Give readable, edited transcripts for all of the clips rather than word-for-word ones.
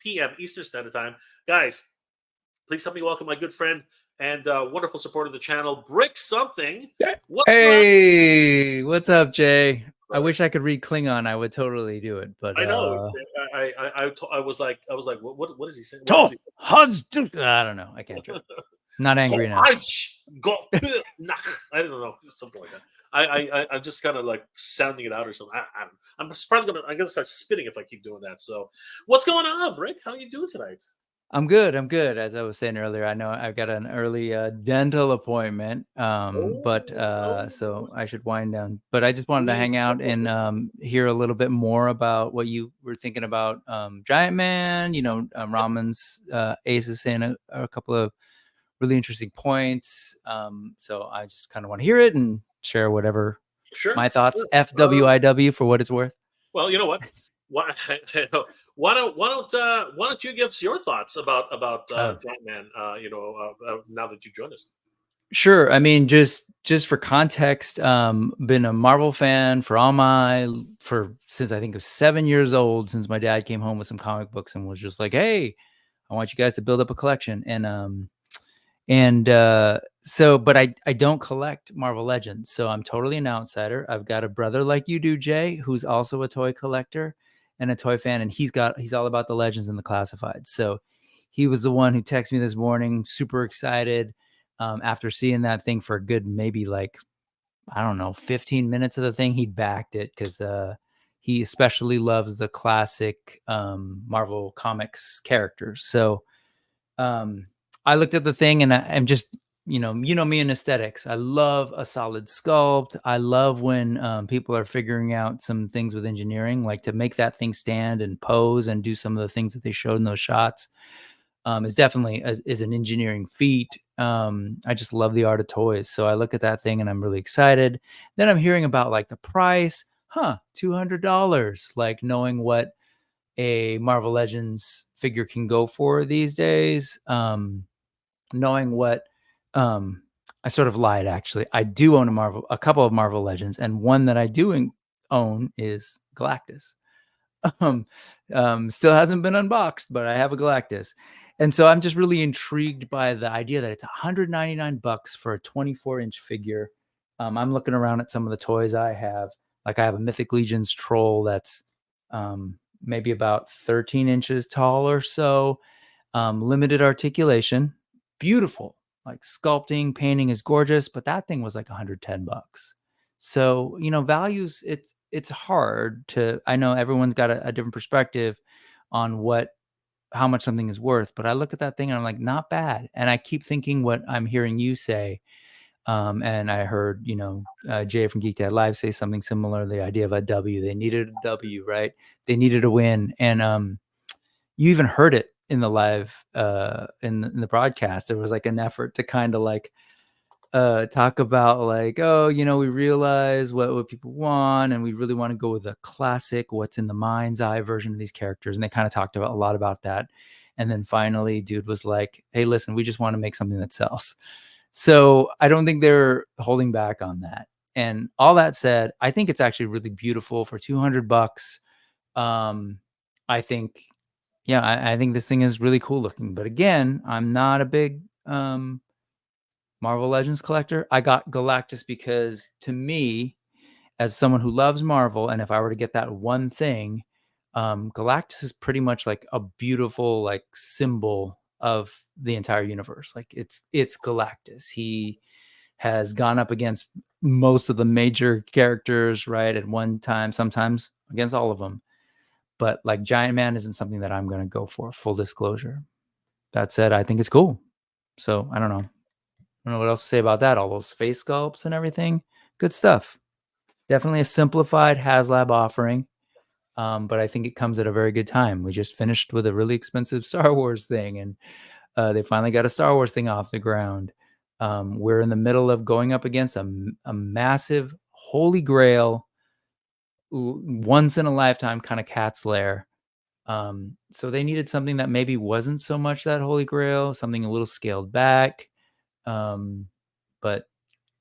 p.m. Eastern Standard Time. Guys, please help me welcome my good friend and wonderful supporter of the channel, Brick Something. What's going on, Hey, what's up, Jay? I brother? wish I could read Klingon. I would totally do it, but I know. I was like, what is he saying? What is Tov, he Huz, I don't know. I can't do it. saying? Not angry enough. I don't know, something like that. I'm just kind of like sounding it out or something. I'm probably gonna start spitting if I keep doing that. So, what's going on, Brick? How you doing tonight? I'm good. I'm good. As I was saying earlier, I know I've got an early dental appointment, but so I should wind down. But I just wanted to hang out and hear a little bit more about what you were thinking about Giant-Man. Ramon's Ace is saying a couple of really interesting points. So I just kind of want to hear it and share whatever Sure. my thoughts. FWIW for what it's worth. Well, you know what? Why, why don't you give us your thoughts about Giant-Man? Now that you joined us. Sure. I mean, just for context, been a Marvel fan for since I think I was 7 years old, since my dad came home with some comic books and was just like, "Hey, I want you guys to build up a collection." But I don't collect Marvel Legends, so I'm totally an outsider. I've got a brother like you do, Jay, who's also a toy collector and a toy fan, and he's all about the Legends and the classifieds. So he was the one who texted me this morning, super excited, after seeing that thing for a good maybe like, I don't know, 15 minutes of the thing. He backed it because he especially loves the classic Marvel Comics characters. So I looked at the thing and I'm just, me in aesthetics. I love a solid sculpt. I love when people are figuring out some things with engineering, like to make that thing stand and pose and do some of the things that they showed in those shots. Is definitely is an engineering feat. I just love the art of toys. So I look at that thing and I'm really excited. Then I'm hearing about like the price, $200, like knowing what a Marvel Legends figure can go for these days. Knowing what I sort of lied, actually. I do own a couple of Marvel Legends, and one that I do own is Galactus. Still hasn't been unboxed, but I have a Galactus. And so I'm just really intrigued by the idea that it's $199 for a 24-inch figure. I'm looking around at some of the toys I have. Like I have a Mythic Legions troll that's maybe about 13 inches tall or so. Limited articulation, beautiful. Like sculpting, painting is gorgeous, but that thing was like $110. So, values, it's hard to, I know everyone's got a different perspective on how much something is worth, but I look at that thing and I'm like, not bad. And I keep thinking what I'm hearing you say. And I heard, Jay from Geek Dad Live say something similar. The idea of a W, they needed a W, right? They needed a win. And you even heard it in the live, in the broadcast. There was like an effort to kind of like talk about like, oh, we realize what people want, and we really want to go with a classic, what's in the mind's eye version of these characters. And they kind of talked about a lot about that. And then finally, dude was like, hey, listen, we just want to make something that sells. So I don't think they're holding back on that. And all that said, I think it's actually really beautiful for $200. I think, I think this thing is really cool looking. But again, I'm not a big Marvel Legends collector. I got Galactus because, to me, as someone who loves Marvel, and if I were to get that one thing, Galactus is pretty much like a beautiful like symbol of the entire universe. Like it's Galactus. He has gone up against most of the major characters, right, at one time, sometimes against all of them. But like Giant-Man isn't something that I'm going to go for, full disclosure. That said, I think it's cool. So I don't know what else to say about that. All those face sculpts and everything. Good stuff. Definitely a simplified Haslab offering. But I think it comes at a very good time. We just finished with a really expensive Star Wars thing, and they finally got a Star Wars thing off the ground. We're in the middle of going up against a massive holy grail, once in a lifetime kind of cat's lair. So they needed something that maybe wasn't so much that holy grail, something a little scaled back. But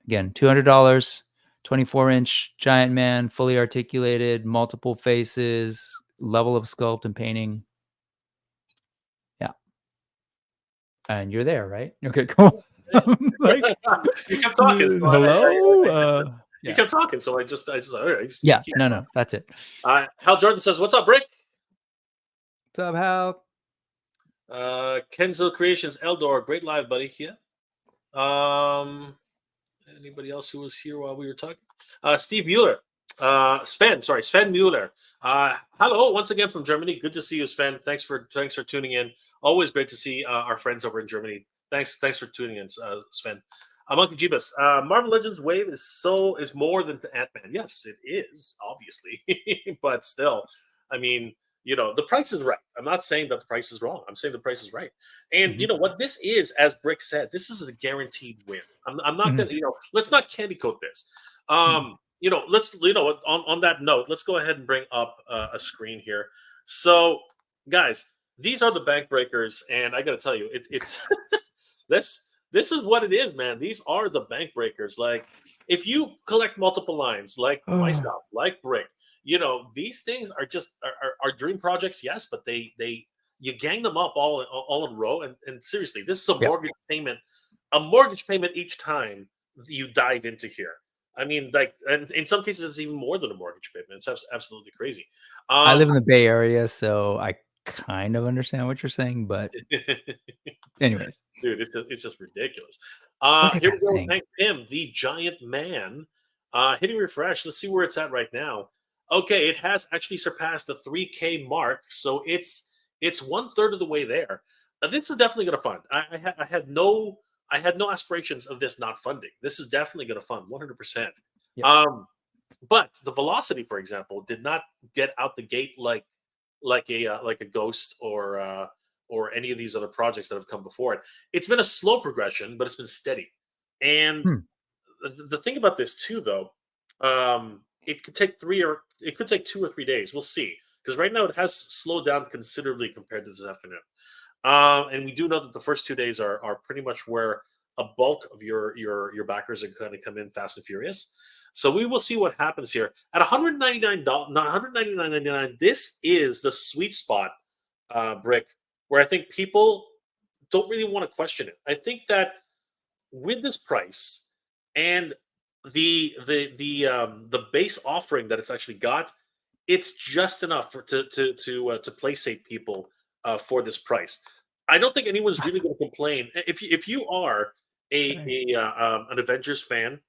again, $200, 24-inch Giant-Man, fully articulated, multiple faces, level of sculpt and painting. And you're there, right? Okay, cool. Like, You kept talking. So hello. you Yeah, kept talking, so I just all right. yeah. Keep No, going. no, that's it. Hal Jordan says, "What's up, Rick?" What's up, Hal? Kenzo Creations, Eldor, great live, buddy. Yeah. Anybody else who was here while we were talking? Steve Mueller. Sven Mueller. Hello, once again from Germany. Good to see you, Sven. Thanks for tuning in. Always great to see our friends over in Germany. Thanks for tuning in, Sven. Monkey Jeebus. Marvel Legends Wave is more than Ant-Man. Yes, it is, obviously. But still, I mean, the price is right. I'm not saying that the price is wrong. I'm saying the price is right. And you know what this is, as Brick said, this is a guaranteed win. I'm not gonna, let's not candy coat this. Let's, on that note, let's go ahead and bring up a screen here. So, guys, these are the bank breakers, and I got to tell you, it's this is what it is, man. These are the bank breakers. Like, if you collect multiple lines, like myself, like Brick, these things are just are dream projects, yes, but they you gang them up all in a row, and seriously, this is a Yep. mortgage payment each time you dive into here. I mean, like, and in some cases, it's even more than a mortgage payment. It's absolutely crazy. I live in the Bay Area, so I kind of understand what you're saying, but anyways. Dude, it's just ridiculous. Look at Here we that go with thing. Hank Pym, the Giant-Man. Hitting refresh. Let's see where it's at right now. Okay, it has actually surpassed the 3K mark, so it's 1/3 of the way there. This is definitely going to fund. I had no aspirations of this not funding. This is definitely going to fund 100%. Yep. But the velocity, for example, did not get out the gate like a Ghost or any of these other projects that have come before it. It's been a slow progression, but it's been steady. And the thing about this too, though, it could take 2 or 3 days. We'll see, because right now it has slowed down considerably compared to this afternoon. And we do know that the first 2 days are pretty much where a bulk of your backers are going to come in fast and furious. So we will see what happens here at $199. $199.99. This is the sweet spot, Brick, where I think people don't really want to question it. I think that with this price and the base offering that it's actually got, it's just enough to placate people for this price. I don't think anyone's really going to complain if you are an Avengers fan.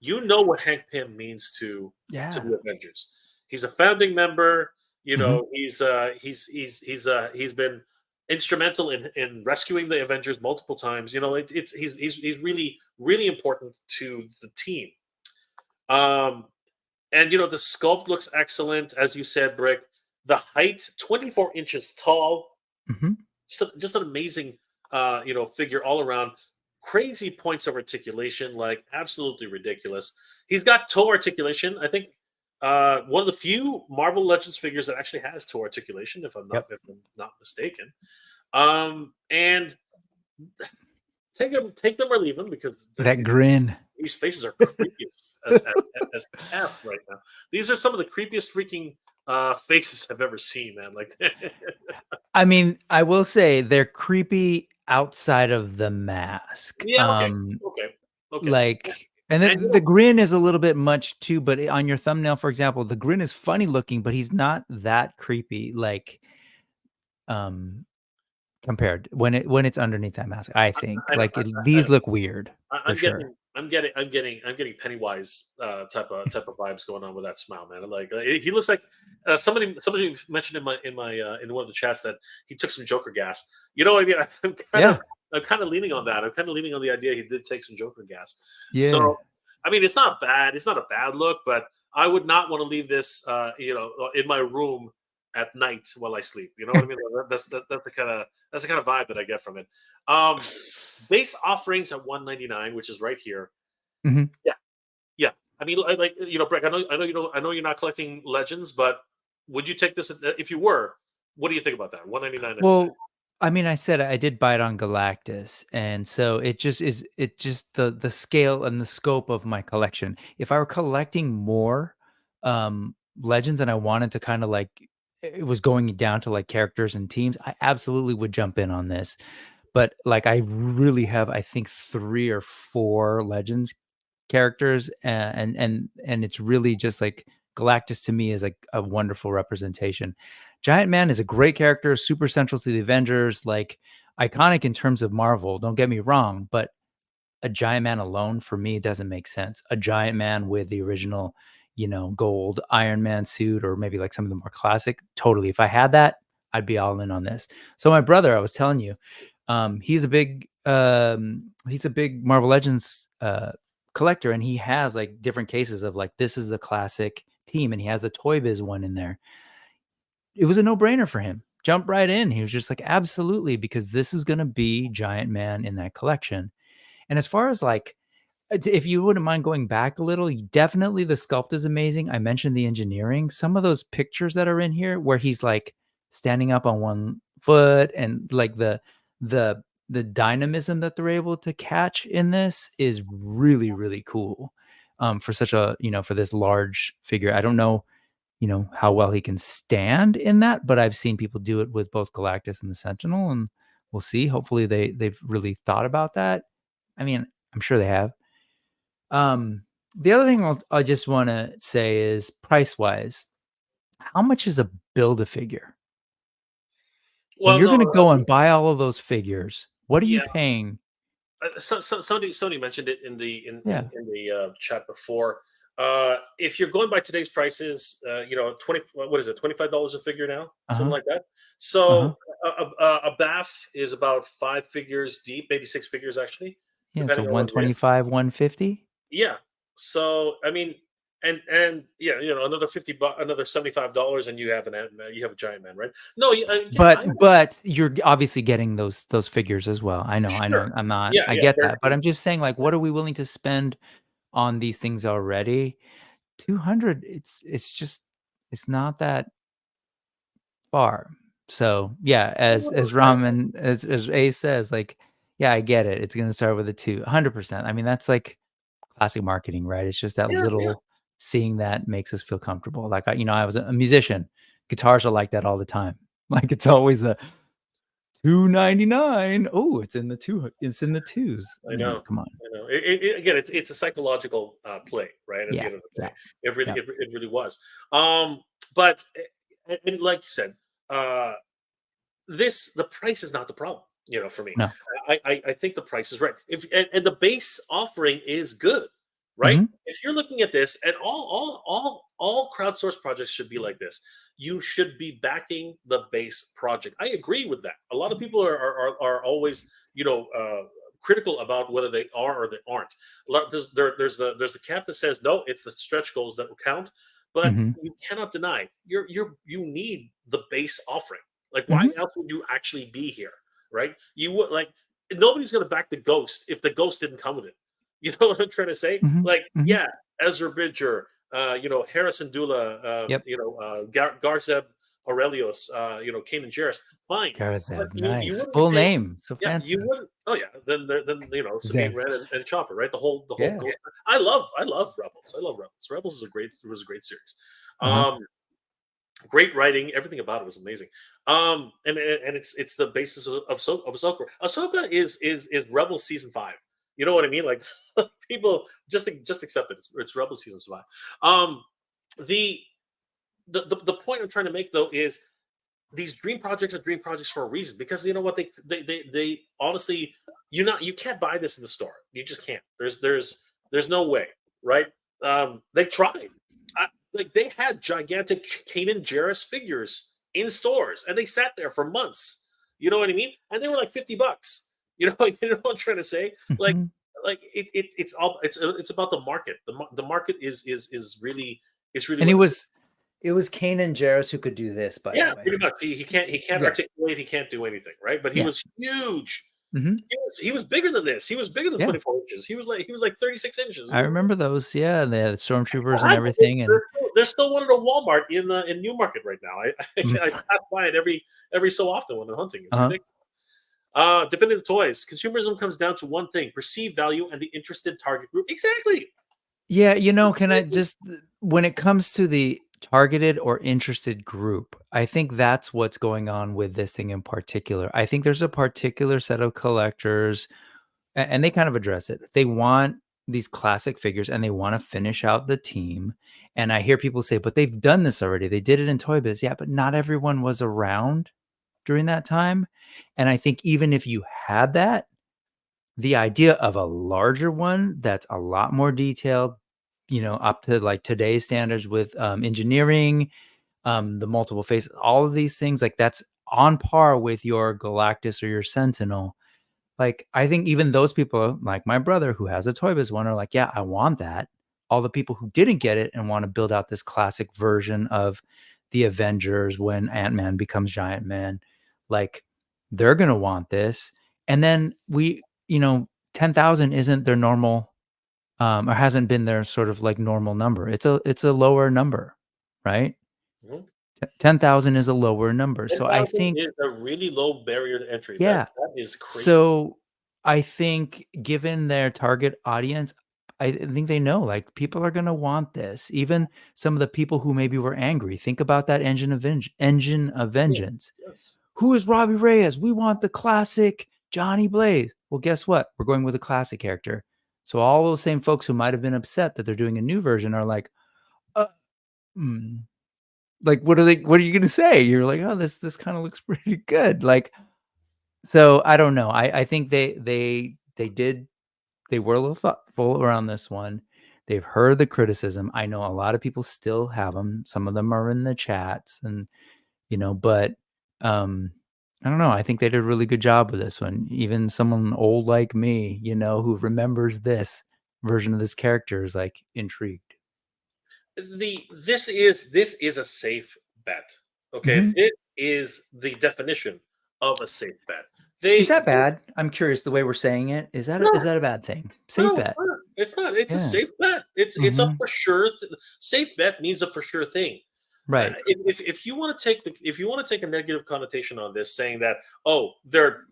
You know what Hank Pym means to the Avengers. He's a founding member. He's been instrumental in rescuing the Avengers multiple times. He's really important to the team. And the sculpt looks excellent, as you said, Brick. The height, 24 inches tall. Just an amazing, figure all around. Crazy points of articulation, like absolutely ridiculous. He's got toe articulation. I think one of the few Marvel Legends figures that actually has toe articulation, if I'm not mistaken. And take them or leave them, because That grin. these faces are creepy as F right now. These are some of the creepiest freaking faces I've ever seen, man. Like, I mean, I will say they're creepy outside of the mask. yeah, okay. Like, and then the grin is a little bit much too, but on your thumbnail, for example, the grin is funny looking, but he's not that creepy. Like, compared when it's underneath that mask, I think these look weird. I'm getting Pennywise type of vibes going on with that smile, man. Like, he looks like somebody mentioned in one of the chats that he took some Joker gas. You know what I mean? I'm kind of leaning on that. I'm kind of leaning on the idea he did take some Joker gas. Yeah. So, I mean, it's not bad. It's not a bad look, but I would not want to leave this, in my room at night while I sleep. You know what I mean? That's the kind of vibe that I get from it. Base offerings at $199, which is right here. Yeah. I mean, like, Breck, I know you're not collecting Legends, but would you take this if you were? What do you think about that? $199. Well, I mean, I said I did buy it on Galactus, and so it just the scale and the scope of my collection. If I were collecting more Legends and I wanted to kind of like, it was going down to like characters and teams, I absolutely would jump in on this. but like I really have, I think 3 or 4 Legends characters, and it's really just like Galactus to me is like a wonderful representation. Giant Man is a great character, super central to the Avengers, like iconic in terms of Marvel. Don't get me wrong, but a Giant Man alone for me doesn't make sense. A Giant Man with the original, gold Iron Man suit, or maybe like some of the more classic. Totally. If I had that, I'd be all in on this. So my brother, I was telling you, he's a big Marvel Legends collector, and he has like different cases of like, this is the classic team, and he has the Toy Biz one in there. It was a no-brainer for him. Jump right in. He was just like, absolutely, because this is going to be Giant Man in that collection. And as far as like, if you wouldn't mind going back a little, definitely the sculpt is amazing. I mentioned the engineering. Some of those pictures that are in here where he's like standing up on one foot, and like the dynamism that they're able to catch in this is really, really cool. For such a, for this large figure. I don't know, how well he can stand in that, but I've seen people do it with both Galactus and the Sentinel, and we'll see. Hopefully they've really thought about that. I mean, I'm sure they have. The other thing I just want to say is price-wise, how much is a Build-A-Figure? When Well, you're no, going to go and buy all of those figures, what are you yeah. paying? Somebody mentioned it in the Yeah. in the chat before. If you're going by today's prices, 20, what is it, $25 a figure now, something Uh-huh. like that. Uh-huh. So a bath is about 5 figures deep, maybe 6 figures actually, Yeah, so depending on what you're in. 125, 150? Yeah. So I mean, and yeah, another another $75, and you have you have a Giant Man, right? No, again, But you're obviously getting those figures as well. I know. sure, I'm not, yeah, I yeah, get they're that. But I'm just saying, like, what are we willing to spend on these things already? 200, it's not that far. So yeah, as Ramen, as Ace says, like, yeah, I get it. It's gonna start with a 2, 100%. I mean, that's like classic marketing, right? It's just that yeah, yeah. little seeing that makes us feel comfortable. Like I was a musician. Guitars are like that all the time. Like it's always the 299. Oh, it's in the two. It's in the twos. I know. Come on. I know. Again, it's a psychological play, right? At the Yeah, end of the yeah, day, it really yeah. it really was. But and like you said, the price is not the problem. For me, No. I think the price is right. If and the base offering is good, right? Hmm. If you're looking at this, and all crowdsourced projects should be like this. You should be backing the base project. I agree with that. A lot of people are always critical about whether they are or they aren't. There's the camp that says no, it's the stretch goals that will count, but Hmm. you cannot deny you need the base offering. Like, why Hmm. else would you actually be here, right? You would like nobody's going to back the Ghost if the Ghost didn't come with it. You know what I'm trying to say? Hmm. Like, Hmm. yeah, Ezra Bridger, Harrison Dula, Yep. Garzeb Aurelius, Kanan Jarrus, fine. But Karazeb. you Nice. wouldn't be Full paying. name. So Yeah, you fancy. wouldn't. Oh yeah, then Sabine Zest. Wren and Chopper, right? The whole Yeah. Ghost. I love Rebels. I love Rebels. Rebels was a great series. Uh-huh. Great writing, everything about it was amazing. And it's the basis of Ahsoka. Ahsoka is Rebel season 5. You know what I mean? Like people just accept it. It's Rebel season 5. The the point I'm trying to make though is these dream projects are dream projects for a reason, because you know what, they honestly, you can't buy this in the store. You just can't. There's no way, right? They tried. Like they had gigantic Kanan Jarrus figures in stores, and they sat there for months. You know what I mean? And they were like $50. You know, you know what I'm trying to say? Like, Hmm. it's about the market. The market is really, it's really And what it's. it was Kanan Jarrus who could do this, by the Yeah, way. pretty much. He can't Yeah. articulate. He can't do anything, right? But he Yeah. was huge. Hmm. He was bigger than this. He was bigger than Yeah. 24 inches. He was like 36 inches. I remember those. Yeah. They had I still stormtroopers and have them. everything. And There's still one at a Walmart in Newmarket right now. mm, I pass by it every so often when I'm hunting. It's uh-huh. ridiculous. Definitive Toys. Consumerism comes down to one thing: perceived value and the interested target group. Exactly. Yeah. Can I just, when it comes to the targeted or interested group. I think that's what's going on with this thing in particular. I think there's a particular set of collectors, and they kind of address it. They want these classic figures and they want to finish out the team. And I hear people say, but they've done this already. They did it in Toy Biz. Yeah, but not everyone was around during that time. And I think even if you had that, the idea of a larger one that's a lot more detailed, up to like today's standards with engineering, the multiple faces, all of these things, like that's on par with your Galactus or your Sentinel. Like, I think even those people, like my brother who has a Toy Biz one, are like, yeah, I want that. All the people who didn't get it and want to build out this classic version of the Avengers when Ant-Man becomes Giant Man, like they're going to want this. And then 10,000 isn't their normal, or hasn't been their sort of like normal number. It's a lower number, right? Mhm. 10,000 is a lower number. So I 10,000 think, is a really low barrier to entry. yeah. That is crazy. So I think given their target audience, I think they know like people are going to want this. Even some of the people who maybe were angry. Think about that engine of Yeah, vengeance. yes. Who is Robbie Reyes? We want the classic Johnny Blaze. Well, guess what? We're going with a classic character. So all those same folks who might have been upset that they're doing a new version are like, hmm. Like, what are you going to say? You're like, oh, this kind of looks pretty good. Like, so I don't know. I think they were a little thoughtful around this one. They've heard the criticism. I know a lot of people still have them. Some of them are in the chats, and but I don't know. I think they did a really good job with this one. Even someone old like me, who remembers this version of this character is like intrigued. This is a safe bet. Okay, Mhm. this is the definition of a safe bet. Is that bad? I'm curious the way we're saying it. Is that No, is that a bad thing? Safe no, bet. it's not. It's a Yeah. safe bet. It's a Mhm. for sure. Safe bet means a for sure thing. Right. If you want to take a negative connotation on this, saying that they're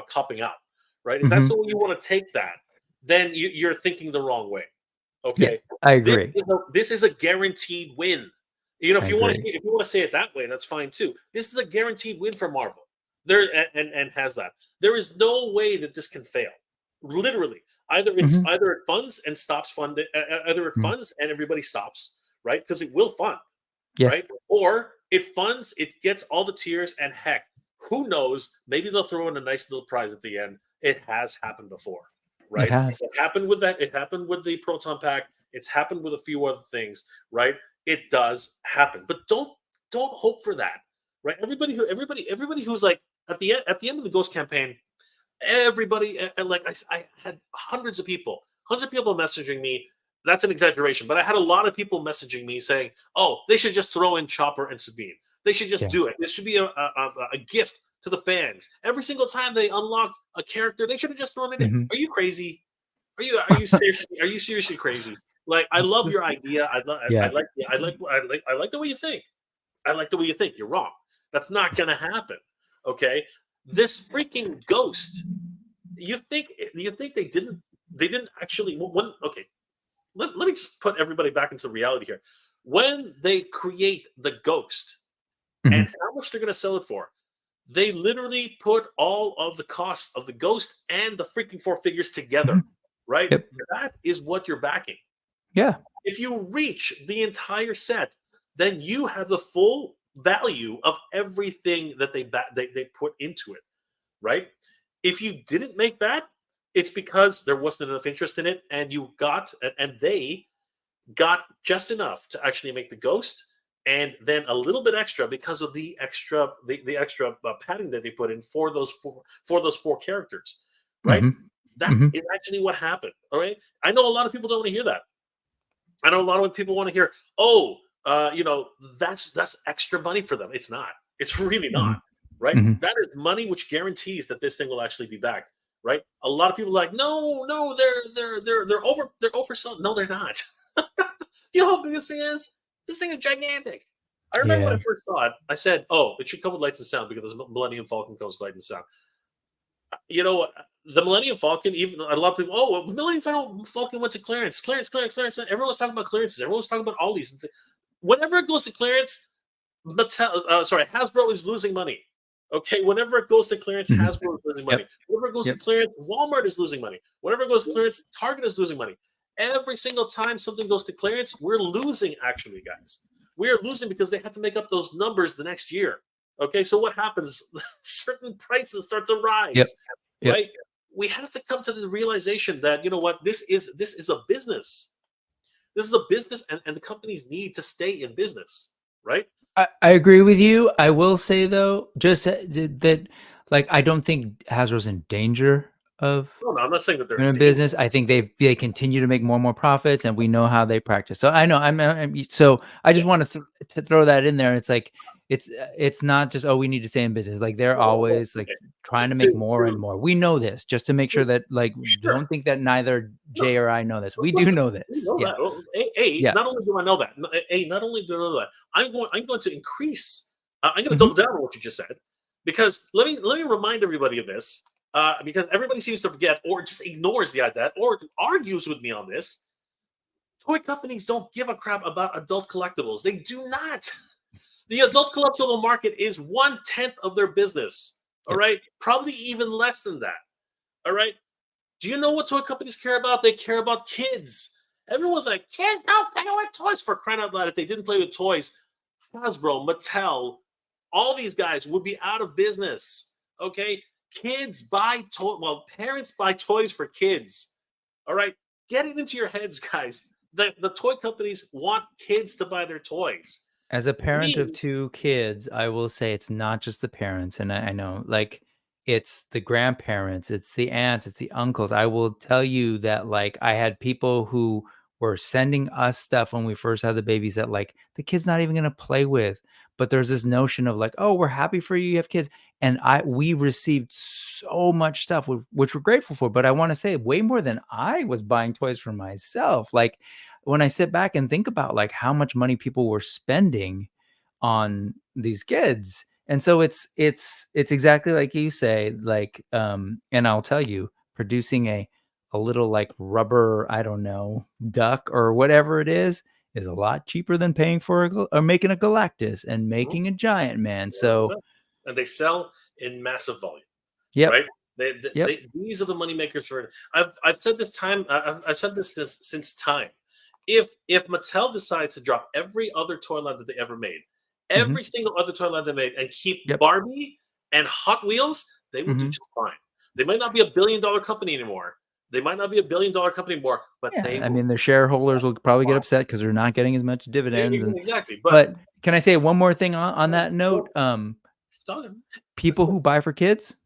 copping out, right? If that's Mhm. the way you want to take that, then you're thinking the wrong way. Yeah, Okay, I agree. this is a guaranteed win. I agree. If you want to say it that way, that's fine too. This is a guaranteed win for Marvel. There and has that. There is no way that this can fail. Literally, Mhm. either it funds and stops funding, either it Mhm. funds and everybody stops, right? Because it will fund, Yeah, right? Or it funds, it gets all the tiers, and heck, who knows? Maybe they'll throw in a nice little prize at the end. It has happened before, it right? has. It happened with that. It happened with the proton pack. It's happened with a few other things, right? It does happen, but don't hope for that, right? Everybody who's like at the end of the Ghost campaign, everybody like I had hundreds of people messaging me. That's an exaggeration, but I had a lot of people messaging me saying, "Oh, they should just throw in Chopper and Sabine. They should just Yeah. do it. This should be a gift to the fans. Every single time they unlocked a character, they should have just thrown it in. Mhm. Are you crazy? Are you seriously crazy? Like, I love your idea. I Yeah. like I like the way you think. I like the way you think. You're wrong. That's not going to happen. Okay, this freaking Ghost. You think they didn't actually when okay. Let me just put everybody back into reality here. When they create the Ghost and Mhm. how much they're going to sell it for, they literally put all of the costs of the Ghost and the freaking four figures together, Mhm. right? Yep. That is what you're backing. Yeah. If you reach the entire set, then you have the full value of everything that they put into it, right? If you didn't make that, it's because there wasn't enough interest in it, and they got just enough to actually make the Ghost, and then a little bit extra because of the extra padding that they put in for those four characters, right? Mhm. That Mhm. is actually what happened. All right, I know a lot of people don't want to hear that. I know a lot of people want to hear, oh, that's extra money for them. It's not. It's really not. Mhm. Right? Mhm. That is money which guarantees that this thing will actually be backed. Right? A lot of people are like, no, no, they're overselling. No, they're not. You know how big this thing is? This thing is gigantic. I remember when Yeah. I first saw it, I said, "Oh, it should come with lights and sound because the Millennium Falcon comes with light and sound." You know what? The Millennium Falcon, even a lot of people, oh, well, Millennium Falcon went to clearance. Everyone's talking about clearances. Everyone's talking about all these. whenever it goes to clearance, Hasbro is losing money. Okay, whenever it goes to clearance, Mhm. Hasbro is losing Yep. money. Whenever it goes Yep. to clearance, Walmart is losing money. Whenever it goes to clearance, Target is losing money. Every single time something goes to clearance, we're losing, actually, guys. We are losing because they have to make up those numbers the next year. Okay, so what happens? Certain prices start to Yep. rise, Yep. right? We have to come to the realization that, you know what, this is a business. This is a business, and the companies need to stay in business, right? I agree with you. I will say though, just that, like, I don't think Hasbro's in danger of No, I'm not saying that they're in in danger. business. I think they continue to make more and more profits, and we know how they practice. So I know so I just want to throw that in there. It's like it's not just, oh, we need to stay in business. Like they're Well, always like okay. trying to make To, more and more. We know this, just to make sure that, like, sure. don't think that neither No, Jay or I know this. We do listen, know we this. know Yeah. that. Well, Yeah. not only do I know that, not only do I know that, I'm going to increase. I'm going to Mhm. double down on what you just said, because let me remind everybody of this. Because everybody seems to forget or just ignores the idea or argues with me on this. Toy companies don't give a crap about adult collectibles. They do not. The adult collectible market is 1/10 of their business. All Yep. right, probably even less than that. All right. Do you know what toy companies care about? They care about kids. Everyone's like, kids don't play with toys, for crying out loud. If they didn't play with toys, Hasbro, Mattel, all these guys would be out of business. Okay. Kids buy toys. Well, parents buy toys for kids. All right. Get it into your heads, guys. The toy companies want kids to buy their toys. As a parent of We, 2 kids, I will say it's not just the parents, and I know, like, it's the grandparents, it's the aunts, it's the uncles. I will tell you that, like, I had people who were sending us stuff when we first had the babies that, like, the kid's not even gonna play with, but there's this notion of, like, "Oh, we're happy for you, you have kids," and we received so much stuff, which we're grateful for, but I wanna say way more than I was buying toys for myself. Like, when I sit back and think about, like, how much money people were spending on these kids. And so it's exactly like you say, like, and I'll tell you, producing a little, like, rubber, I don't know, duck or whatever it is a lot cheaper than paying for or making a Galactus and making a Giant Man. So, and they sell in massive volume, yep, right? yep, These are the money makers for. I've said this time. I've said this since time. If Mattel decides to drop every other toy line that they ever made, mhm, every single other toy line they made, and keep yep, Barbie and Hot Wheels, they will do mhm. just fine. They might not be $1 billion company anymore. They might not be $1 billion company anymore, but Yeah, they I will mean, the do shareholders will probably get fine. upset because 'cause they're not getting as much dividends, and Exactly. But but can I say one more thing on that note? talking. People who buy for kids,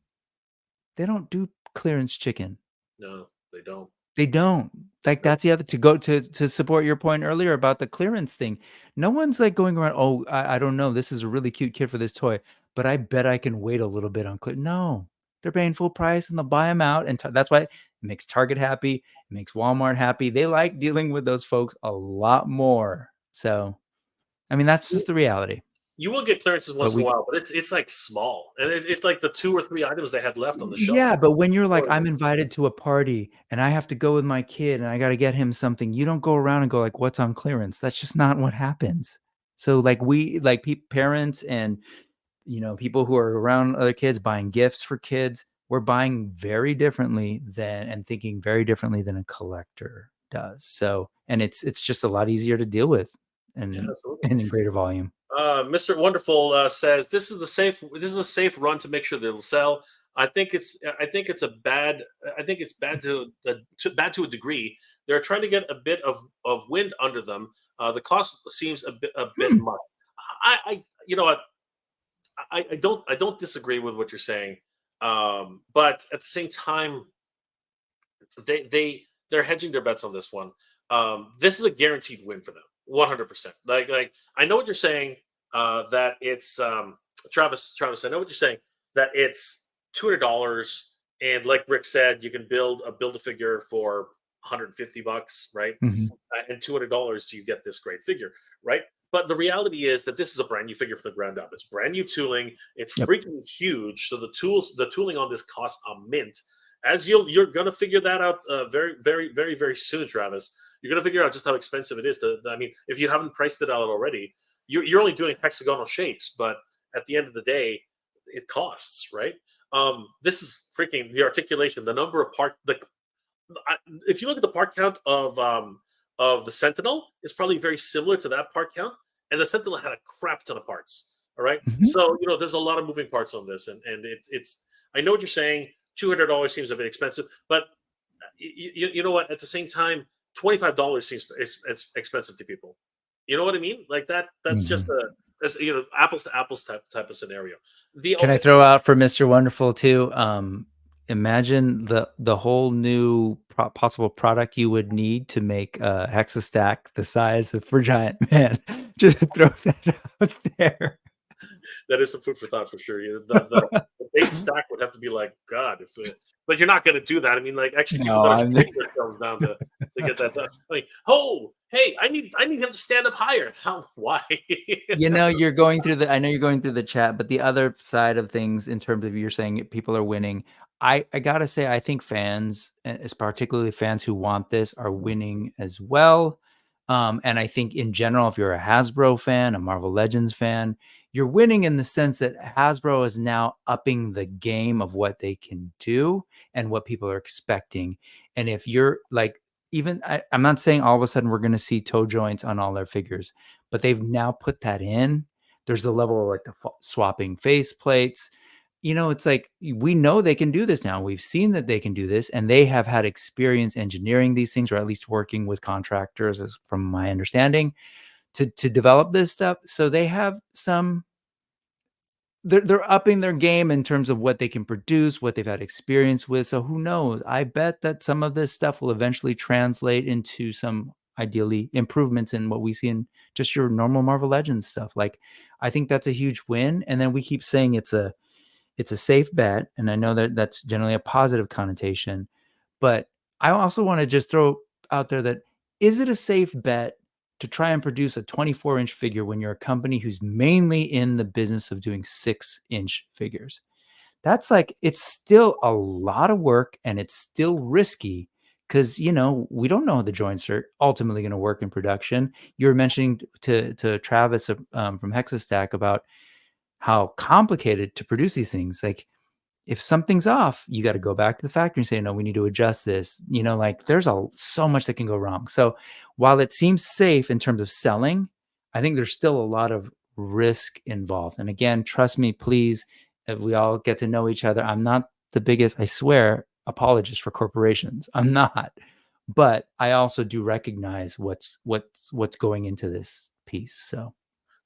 they don't do clearance chicken. No, they don't. They don't. Like, Nope. that's the other, to go to support your point earlier about the clearance thing. No one's, like, going around, "Oh, I don't know, this is a really cute kid for this toy, but I bet I can wait a little bit on clear." No. They're paying full price, and they'll buy them out, and that's why it makes Target happy, it makes Walmart happy. They like dealing with those folks a lot more. So, I mean, that's just the reality. You will get clearances But once in a we while, but it's like small, and it's like the 2 or 3 items they had left on the shelf. Yeah, but when you're like, Or "I'm invited to a party, and I have to go with my kid, and I gotta get him something," you don't go around and go like, "What's on clearance?" That's just not what happens. So, like, we like, parents and, people who are around other kids buying gifts for kids, we're buying very differently than and thinking very differently than a collector does. So, and it's just a lot easier to deal with Yeah, and absolutely. and in greater volume. Mr. Wonderful says this is a safe run to make sure that it'll sell. I think it's a bad I think it's bad bad to a degree. They're trying to get a bit of wind under them. The cost seems a bit Hmm. much. I you know what, I don't disagree with what you're saying, but at the same time, they're hedging their bets on this one. This is a guaranteed win for them, 100%. Like I know what you're saying. That it's Travis. I know what you're saying. That it's $200, and like Rick said, you can build a figure for 150 bucks, right? Mhm. And $200 you get this great figure, right? But the reality is that this is a brand new figure from the ground up. It's brand new tooling. It's Yep. freaking huge. So the tooling on this costs a mint, as you're gonna figure that out very, very, very, very soon, Travis. You're gonna figure out just how expensive it is. I mean, if you haven't priced it out already, you're only doing hexagonal shapes, but at the end of the day, it costs, right? This is freaking the articulation, the number of part. If you look at the part count of the Sentinel, it's probably very similar to that part count, and the Sentinel had a crap ton of parts. All right, Mhm. so there's a lot of moving parts on this, and it's. I know what you're saying. $200 seems a bit expensive, but you know what? At the same time, $25 seems it's expensive to people. You know what I mean? Like that. That's just Mhm. a that's, apples to apples type of scenario. The Can I throw out for Mr. Wonderful too? Imagine the whole new possible product you would need to make a hexastack the size of for Giant Man. Just throw that out there. that is some food for thought for sure. The base stack would have to be like God, but you're not going to do that. I mean, like actually, people No, got to I'm shrink themselves down to get that done. Like, oh, hey, I need him to stand up higher. How? Why? you're going through I know you're going through the chat, but the other side of things in terms of you're saying people are winning. I gotta say, I think fans, as particularly fans who want this, are winning as well. And I think in general, if you're a Hasbro fan, a Marvel Legends fan, you're winning in the sense that Hasbro is now upping the game of what they can do and what people are expecting. And if you're like, even I'm not saying all of a sudden we're going to see toe joints on all their figures, but they've now put that in. There's the level of like the swapping face plates. It's like we know they can do this now. We've seen that they can do this, and they have had experience engineering these things, or at least working with contractors, as from my understanding, to develop this stuff. So they have some. They're upping their game in terms of what they can produce, what they've had experience with. So who knows? I bet that some of this stuff will eventually translate into some ideally improvements in what we see in just your normal Marvel Legends stuff. Like, I think that's a huge win. And then we keep saying it's a safe bet, and I know that that's generally a positive connotation, but I also want to just throw out there that, is it a safe bet to try and produce a 24-inch figure when you're a company who's mainly in the business of doing 6-inch figures? That's like, it's still a lot of work, and it's still risky because we don't know how the joints are ultimately going to work in production. You were mentioning to Travis from Hexastack about how complicated to produce these things. Like, if something's off, you got to go back to the factory and say, no, we need to adjust this. Like, there's so much that can go wrong. So while it seems safe in terms of selling, I think there's still a lot of risk involved. And again, trust me, please, if we all get to know each other, I'm not the biggest, I swear, apologist for corporations. I'm not. But I also do recognize what's going into this piece. So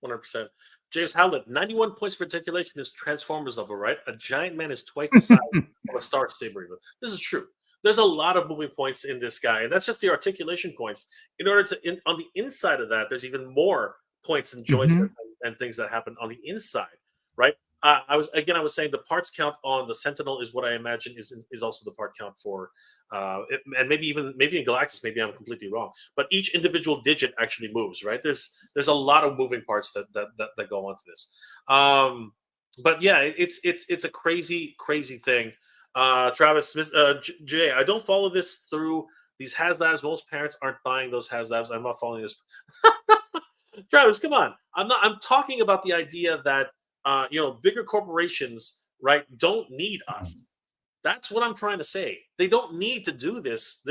100%. James Howlett, 91 points for articulation is Transformers level, right? A giant man is twice the size of a Star Saber. This is true. There's a lot of moving points in this guy, and that's just the articulation points. In order to, on the inside of that, there's even more points and joints Mhm. and things that happen on the inside, right? I was saying the parts count on the Sentinel is what I imagine is also the part count for, and maybe in Galactus, maybe I'm completely wrong, but each individual digit actually moves, right? There's a lot of moving parts that go onto this. But yeah, it's a crazy thing. Travis Smith, Jay, I don't follow this through these Haslabs. Most parents aren't buying those Haslabs. I'm not following this. Travis, come on. I'm talking about the idea that bigger corporations, right, don't need us. That's what I'm trying to say. They don't need to do this.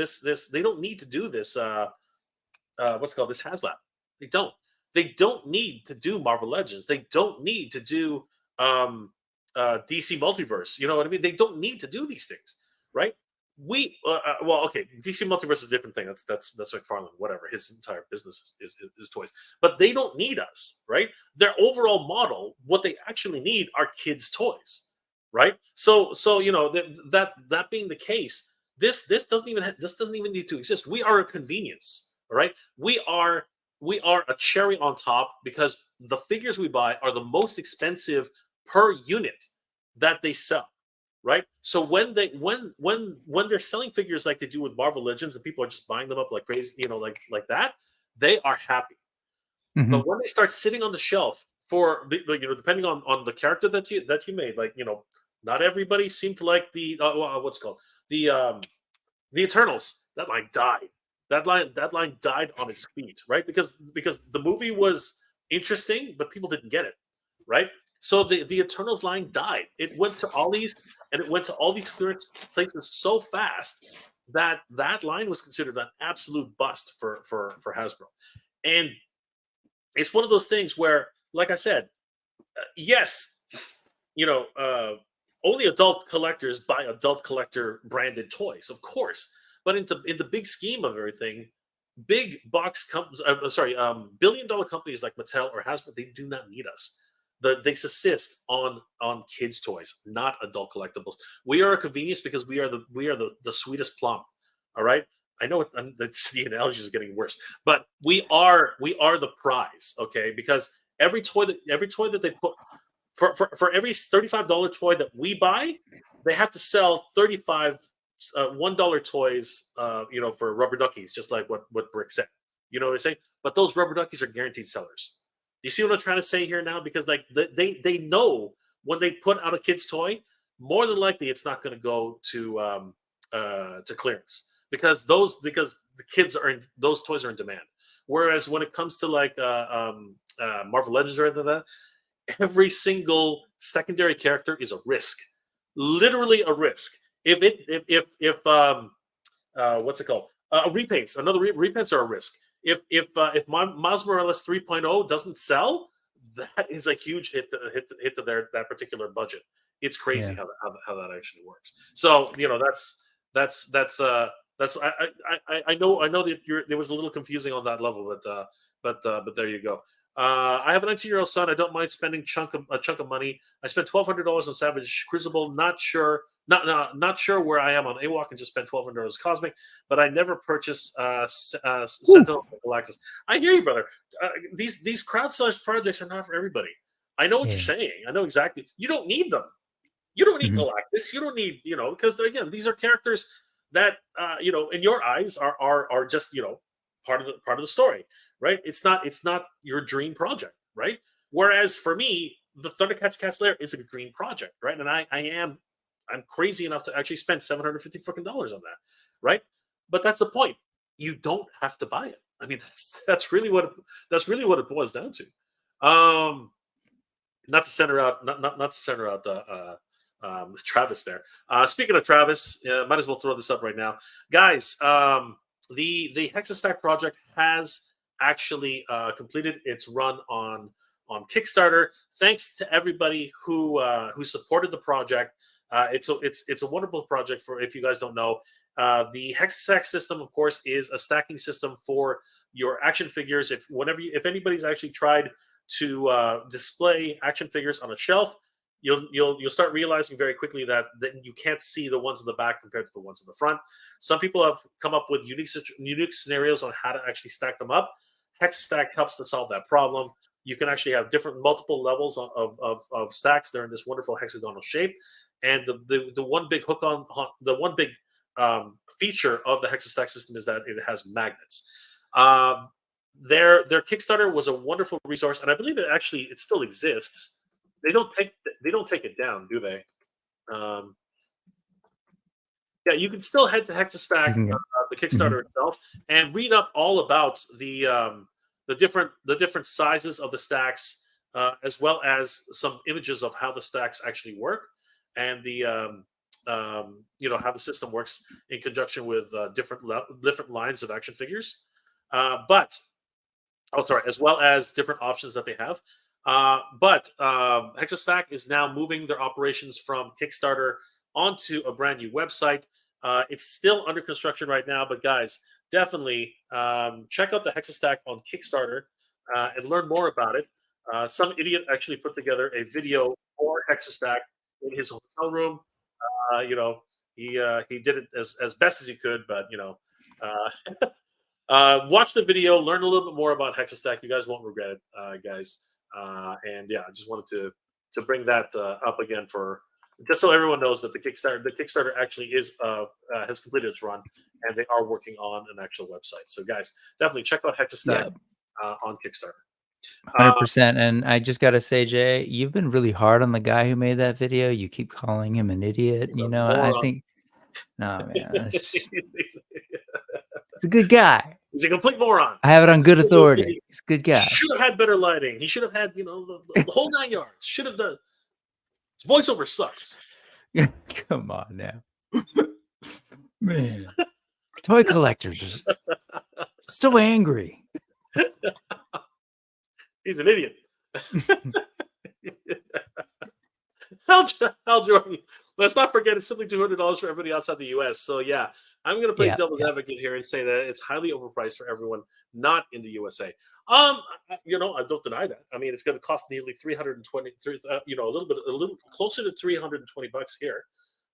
They don't need to do this. What's it called, this HasLab. They don't. They don't need to do Marvel Legends. They don't need to do DC Multiverse. You know what I mean? They don't need to do these things, right? Well, okay, DC Multiverse is a different thing. That's McFarlane, whatever. His entire business is toys, but they don't need us, right? Their overall model, what they actually need are kids' toys, right? So that being the case, this doesn't even need to exist. We are a convenience, all right? We are a cherry on top because the figures we buy are the most expensive per unit that they sell, right? So when they're selling figures like they do with Marvel Legends and people are just buying them up like crazy, like that, they are happy. Mhm. But when they start sitting on the shelf for depending on the character that you made, like not everybody seemed to like the what's it called, the Eternals, that line died. That line died on its feet, right? Because the movie was interesting, but people didn't get it, right? So the Eternals line died. It went to Ollie's and it went to all these clearance places so fast that that line was considered an absolute bust for Hasbro. And it's one of those things where, like I said, yes, you know, only adult collectors buy adult collector branded toys, of course. But in the big scheme of everything, big box companies, billion-dollar companies like Mattel or Hasbro, they do not need us. They subsist on kids' toys, not adult collectibles. We are a convenience because we are the sweetest plum. All right. I know the analogy is getting worse, but we are the prize. Okay, because every toy that they put for every $35 toy that we buy, they have to sell 35 $1 toys, for rubber duckies, just like what Brick said. You know what I'm saying? But those rubber duckies are guaranteed sellers. You see what I'm trying to say here now? Because like they know when they put out a kid's toy, more than likely it's not going to go to clearance because the kids those toys are in demand. Whereas when it comes to like Marvel Legends or anything like that, every single secondary character is a risk, literally a risk. If what's it called? Repaints. Repaints are a risk. If Miles Morales 3.0 doesn't sell, that is a huge hit to that particular budget. It's crazy how that actually works. So that's I know that there was a little confusing on that level, but there you go. I have a 19-year-old son. I don't mind spending a chunk of money. I spent $1,200 on Savage Crucible. Not sure where I am on AWOC and just spent $1,200 Cosmic, but I never purchased Sentinel Galactus. I hear you, brother. These crowdsourced projects are not for everybody. I know what you're saying. I know exactly. You don't need them. You don't need Galactus. You don't need because again, these are characters that in your eyes are just part of the story. Right? It's not your dream project, right? Whereas for me, the Thundercats Cats Lair is a dream project, right? And I'm crazy enough to actually spend $750 freaking dollars on that, right? But that's the point. You don't have to buy it. I mean, that's really what it boils down to. Not to center out, not to center out Travis there. Speaking of Travis, might as well throw this up right now, guys. The Hexastack project has actually completed its run on Kickstarter. Thanks to everybody who supported the project. It's a wonderful project. For if you guys don't know, the Hexastack system, of course, is a stacking system for your action figures. If anybody's actually tried to display action figures on a shelf, you'll start realizing very quickly that you can't see the ones in the back compared to the ones in the front. Some people have come up with unique scenarios on how to actually stack them up. Hexastack helps to solve that problem. You can actually have multiple levels of stacks. They're in this wonderful hexagonal shape, and the one big feature of the Hexastack system is that it has magnets. Their Kickstarter was a wonderful resource, and I believe it still exists. They don't take it down, do they? Yeah, you can still head to Hexastack, the Kickstarter itself, and read up all about the different sizes of the stacks, as well as some images of how the stacks actually work, and how the system works in conjunction with different lines of action figures. As well as different options that they have. Hexastack is now moving their operations from Kickstarter onto a brand new website. It's still under construction right now, but guys, definitely check out the Hexastack on Kickstarter and learn more about it. Some idiot actually put together a video for Hexastack in his hotel room. He did it as best as he could, but watch the video, learn a little bit more about Hexastack. You guys won't regret it, guys. And yeah, I just wanted to bring that up again for just so everyone knows that the Kickstarter actually has completed its run, and they are working on an actual website. So guys, definitely check out Hexastack on Kickstarter. 100%. And I just got to say, Jay, you've been really hard on the guy who made that video. You keep calling him an idiot. I think No, man. It's a good guy. He's a complete moron. I have it on good authority. He's a good guy. Should have had better lighting. He should have had, the whole 9 yards. Should have done. His voiceover sucks. Come on now. Man. Toy collectors are so angry. He's an idiot. Hal Jordan. Let's not forget it's simply $200 for everybody outside the U.S. So yeah, I'm going to play devil's advocate here and say that it's highly overpriced for everyone not in the USA. I don't deny that. I mean, it's going to cost nearly 320, a little closer to $320 here,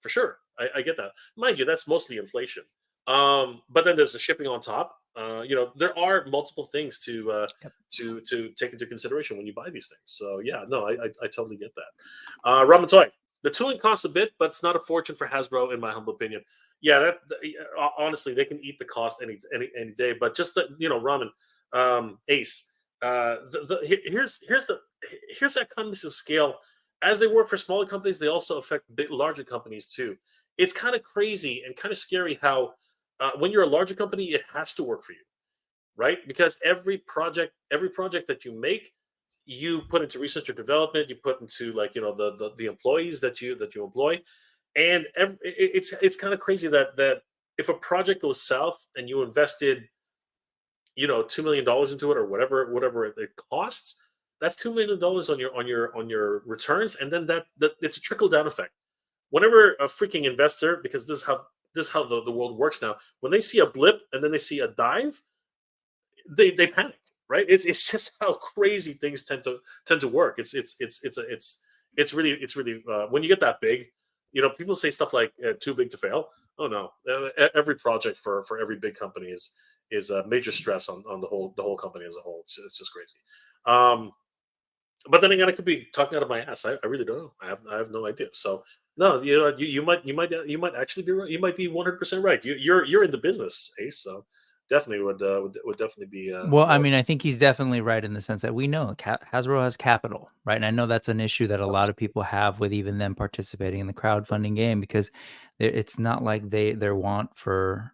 for sure. I get that. Mind you, that's mostly inflation. But then there's the shipping on top. There are multiple things to take into consideration when you buy these things. So yeah, no, I totally get that. Ramen Toy, the tooling costs a bit, but it's not a fortune for Hasbro, in my humble opinion. Yeah, honestly, they can eat the cost any day. But just Ramen, Ace. Here's the economies of scale. As they work for smaller companies, they also affect larger companies too. It's kind of crazy and kind of scary how when you're a larger company, it has to work for you, right? Because every project that you make, you put into research or development, you put into the employees that you employ, and it's kind of crazy that if a project goes south and you invested $2 million into it or whatever it costs, that's $2 million on your returns, and then that it's a trickle down effect. Whenever a freaking investor, because this is how the world works now, when they see a blip and then they see a dive, they panic, right? It's just how crazy things tend to work. It's really when you get that big, people say stuff like too big to fail. Oh no, every project for every big company is a major stress on the whole company as a whole. It's just crazy. But then again, I could be talking out of my ass. I really don't know. I have no idea. So no, you might actually be right. You might be 100% right. You're in the business, Ace. So definitely would definitely be. Well, I mean, I think he's definitely right in the sense that we know Hasbro has capital, right? And I know that's an issue that a lot of people have with even them participating in the crowdfunding game, because it's not like their want for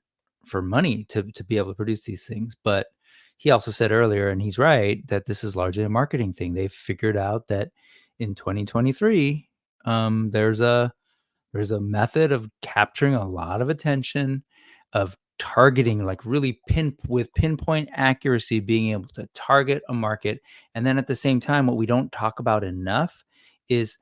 money to be able to produce these things. But he also said earlier, and he's right, that this is largely a marketing thing. They've figured out that in 2023, there's a method of capturing a lot of attention, of targeting, like really with pinpoint accuracy, being able to target a market. And then at the same time, what we don't talk about enough is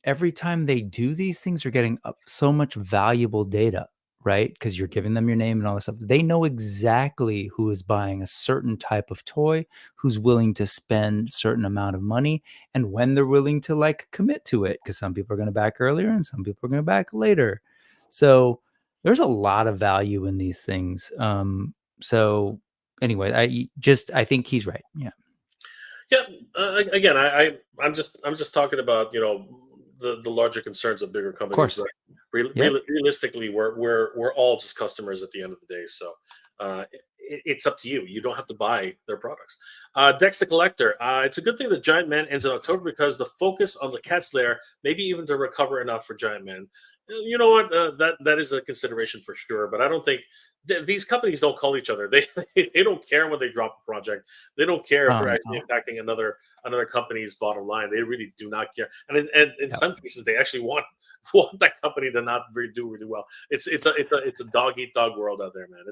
every time they do these things, you're getting so much valuable data, right? Because you're giving them your name and all this stuff. They know exactly who is buying a certain type of toy, who's willing to spend certain amount of money, and when they're willing to commit to it. Because some people are going to back earlier and some people are going to back later. So there's a lot of value in these things. So anyway, I think he's right. Yeah. Yeah. Again, I'm just talking about the larger concerns of bigger companies. But realistically, we're all just customers at the end of the day. So it's up to you. You don't have to buy their products. Dex the Collector. It's a good thing that Giant-Man ends in October, because the focus on the Cat's Lair, maybe even to recover enough for Giant-Man. You know what? That is a consideration for sure. But I don't think these companies don't call each other. They don't care when they drop a project. They don't care if they're actually impacting another company's bottom line. They really do not care. And in some cases, they actually want that company to not do really well. It's a dog eat dog world out there, man.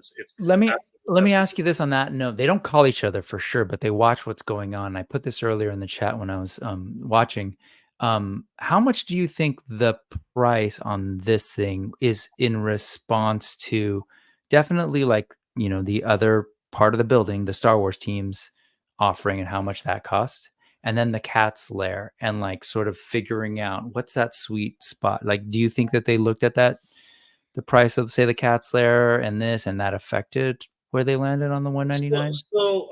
Let me ask you this on that note. They don't call each other for sure, but they watch what's going on. I put this earlier in the chat when I was watching. How much do you think the price on this thing is in response to definitely the other part of the building, the Star Wars teams offering, and how much that cost, and then the Cat's Lair, and sort of figuring out what's that sweet spot? Do you think that they looked at the price of, say, the Cat's Lair and this, and that affected where they landed on the 199? So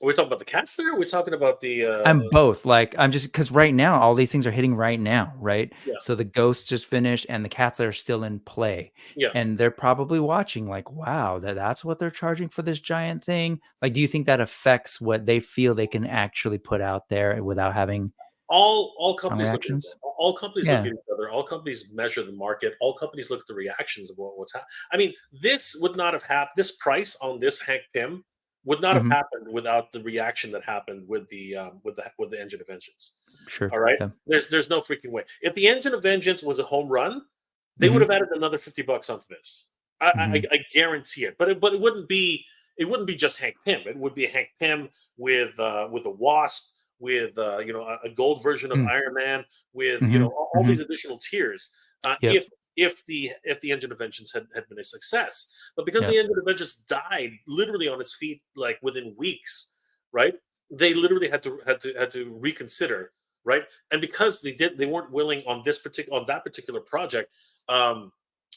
are we talking about the Cat's Lair? Or are we talking about the? I'm both. I'm just, because right now all these things are hitting right now, right? Yeah. So the Ghost just finished, and the Cat's Lair are still in play. Yeah. And they're probably watching, wow, that's what they're charging for this giant thing. Do you think that affects what they feel they can actually put out there without having all Strong companies look at reactions. all companies look Yeah. at each other. All companies measure the market. All companies look at the reactions of what's happening. I mean, this would not have happened. This price on this Hank Pym would not have Hmm. happened without the reaction that happened with the Engine of Vengeance. Sure. All right, Yeah. there's no freaking way. If the Engine of Vengeance was a home run, they would Hmm. have added another $50 onto this. Hmm. I guarantee it. But it wouldn't be just Hank Pym. It would be Hank Pym with the Wasp, with a gold version of Iron Man, with Hmm. all Hmm. these additional tiers. Yep. If the Engine of Vengeance had been a success, but because the Yep. Engine of Vengeance died literally on its feet like within weeks, right? They literally had to reconsider, right? And because they weren't willing on that particular project um,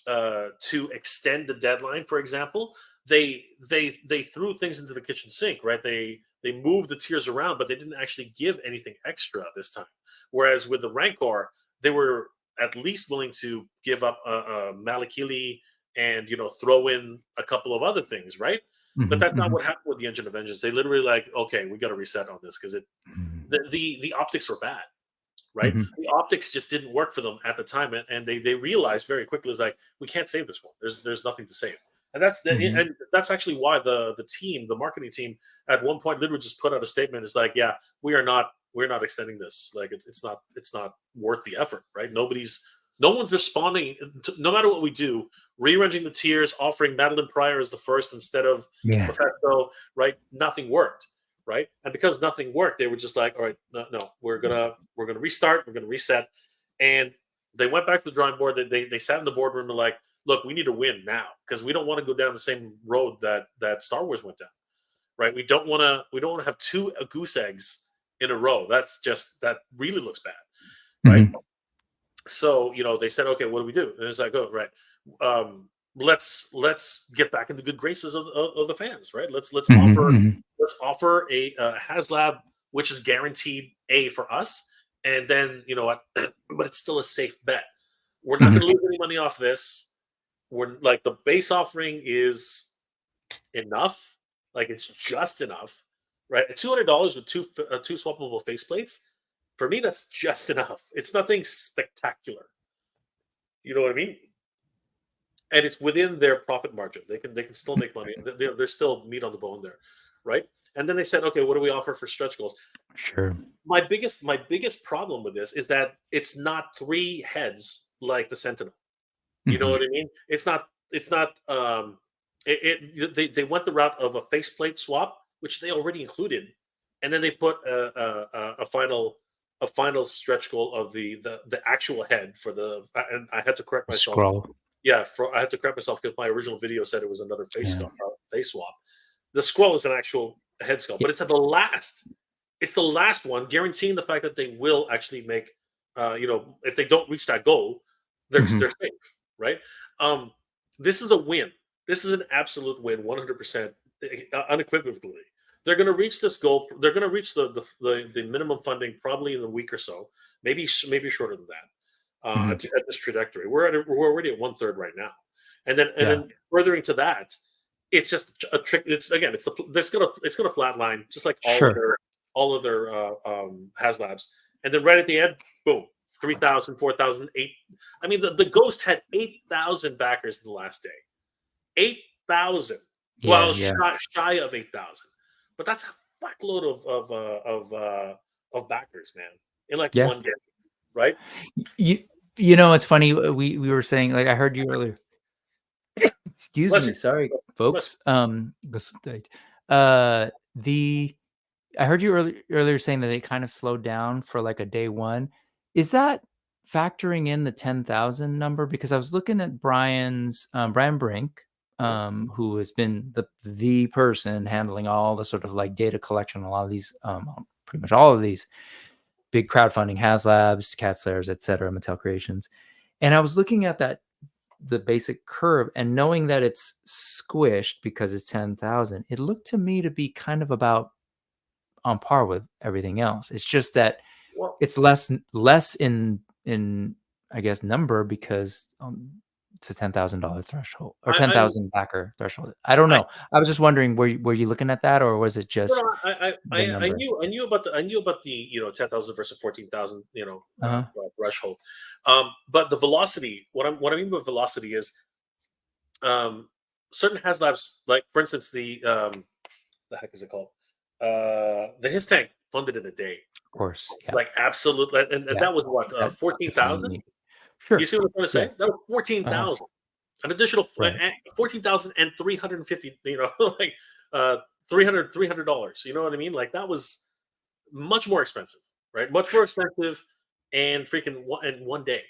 to extend the deadline, for example, they threw things into the kitchen sink, right? They moved the tiers around, but they didn't actually give anything extra this time. Whereas with the Rancor, they were at least willing to give up a Malakili and throw in a couple of other things, right? But Hmm. that's not Hmm. what happened with the Engine of Vengeance. They literally like, okay, we got to reset on this because the optics were bad, right? Hmm. The optics just didn't work for them at the time, and they realized very quickly, it's like, we can't save this one. There's nothing to save, and Hmm. that's actually why the marketing team, at one point literally just put out a statement. It's like, yeah, we're not extending this. Like it's not worth the effort, right? No one's responding no matter what we do. Rearranging the tiers, offering Madeline Pryor as the first instead of Yeah. Mephisto, right? Nothing worked, right? And because nothing worked, they were just like, all right, no, we're gonna restart, we're gonna reset, and they went back to the drawing board. They sat in the boardroom and like, look, we need to win now because we don't want to go down the same road that Star Wars went down, right? We don't want to have two goose eggs in a row. That really looks bad, right? Hmm. So they said, okay, what do we do? And it's like, oh, right, let's get back in the good graces of the fans, right? Let's Hmm. offer Hmm. let's offer a Haslab, which is guaranteed A for us, and then you know what, but it's still a safe bet. We're not Hmm. going to lose any money off this. We're like, the base offering is enough, like it's just enough, right? $200 with two swappable faceplates, for me, that's just enough. It's nothing spectacular. You know what I mean? And it's within their profit margin. They can still make money. There's still meat on the bone there, right? And then they said, okay, what do we offer for stretch goals? Sure. My biggest problem with this is that it's not three heads like the Sentinel. You know Hmm. what I mean? It's not. They went the route of a faceplate swap, which they already included, and then they put a final stretch goal of the actual head for the. And I had to correct myself. Scroll. Yeah, I had to correct myself because my original video said it was another Yeah. face swap. The scroll is an actual head sculpt, Yeah. but it's at the last. It's the last one, guaranteeing the fact that they will actually make. If they don't reach that goal, Hmm. they're safe, right? Um, this is a win. This is an absolute win, 100%, unequivocally. They're going to reach this goal. They're going to reach the minimum funding probably in a week or so, maybe shorter than that. Hmm. At this trajectory, we're already at 1/3 right now, and then Yeah. furthering to that, it's just a trick. It's again, it's gonna flatline just like all Sure. other Haslabs, and then right at the end, boom, 3,000, 4,000, 8. I mean, the Ghost had 8,000 backers in the last day. 8,000. Yeah. Well, Yeah. shy of 8,000, but that's a fuckload of backers, man, in like Yeah. one day, right? You you know, it's funny. We were saying, like, I heard you earlier. Excuse Bless me. you. Sorry, Bless folks. The I heard you earlier saying that it kind of slowed down for like a day one. Is that factoring in the 10,000 number? Because I was looking at Brian Brink, you. Mhm. who has been the person handling all the sort of like data collection, a lot of these, pretty much all of these big crowdfunding, HasLabs, Cat Slayers, etc., Mattel Creations. And I was looking at the basic curve and knowing that it's squished because it's 10,000, it looked to me to be kind of about on par with everything else. It's just that Well, it's less in I guess number because it's a $10,000 threshold or I 10,000 backer threshold. I don't I know. I was just wondering, were you looking at that, or was it no, just no, the number? I knew about the 10,000 versus 14,000 Uh-huh. threshold. But the velocity, what I mean by velocity is um, certain Haslabs, like for instance the heck is it called? The his tank funded in a day, Of course. Yeah. like absolutely, and Yeah. that was what That 14,000. definitely. You Sure. see what I'm trying to Yeah. say? That was Uh-huh. 14,000. An additional Right. 14,350. Like uh, $300. You know what I mean? Like that was much more expensive, right? Much more expensive, and freaking in one day,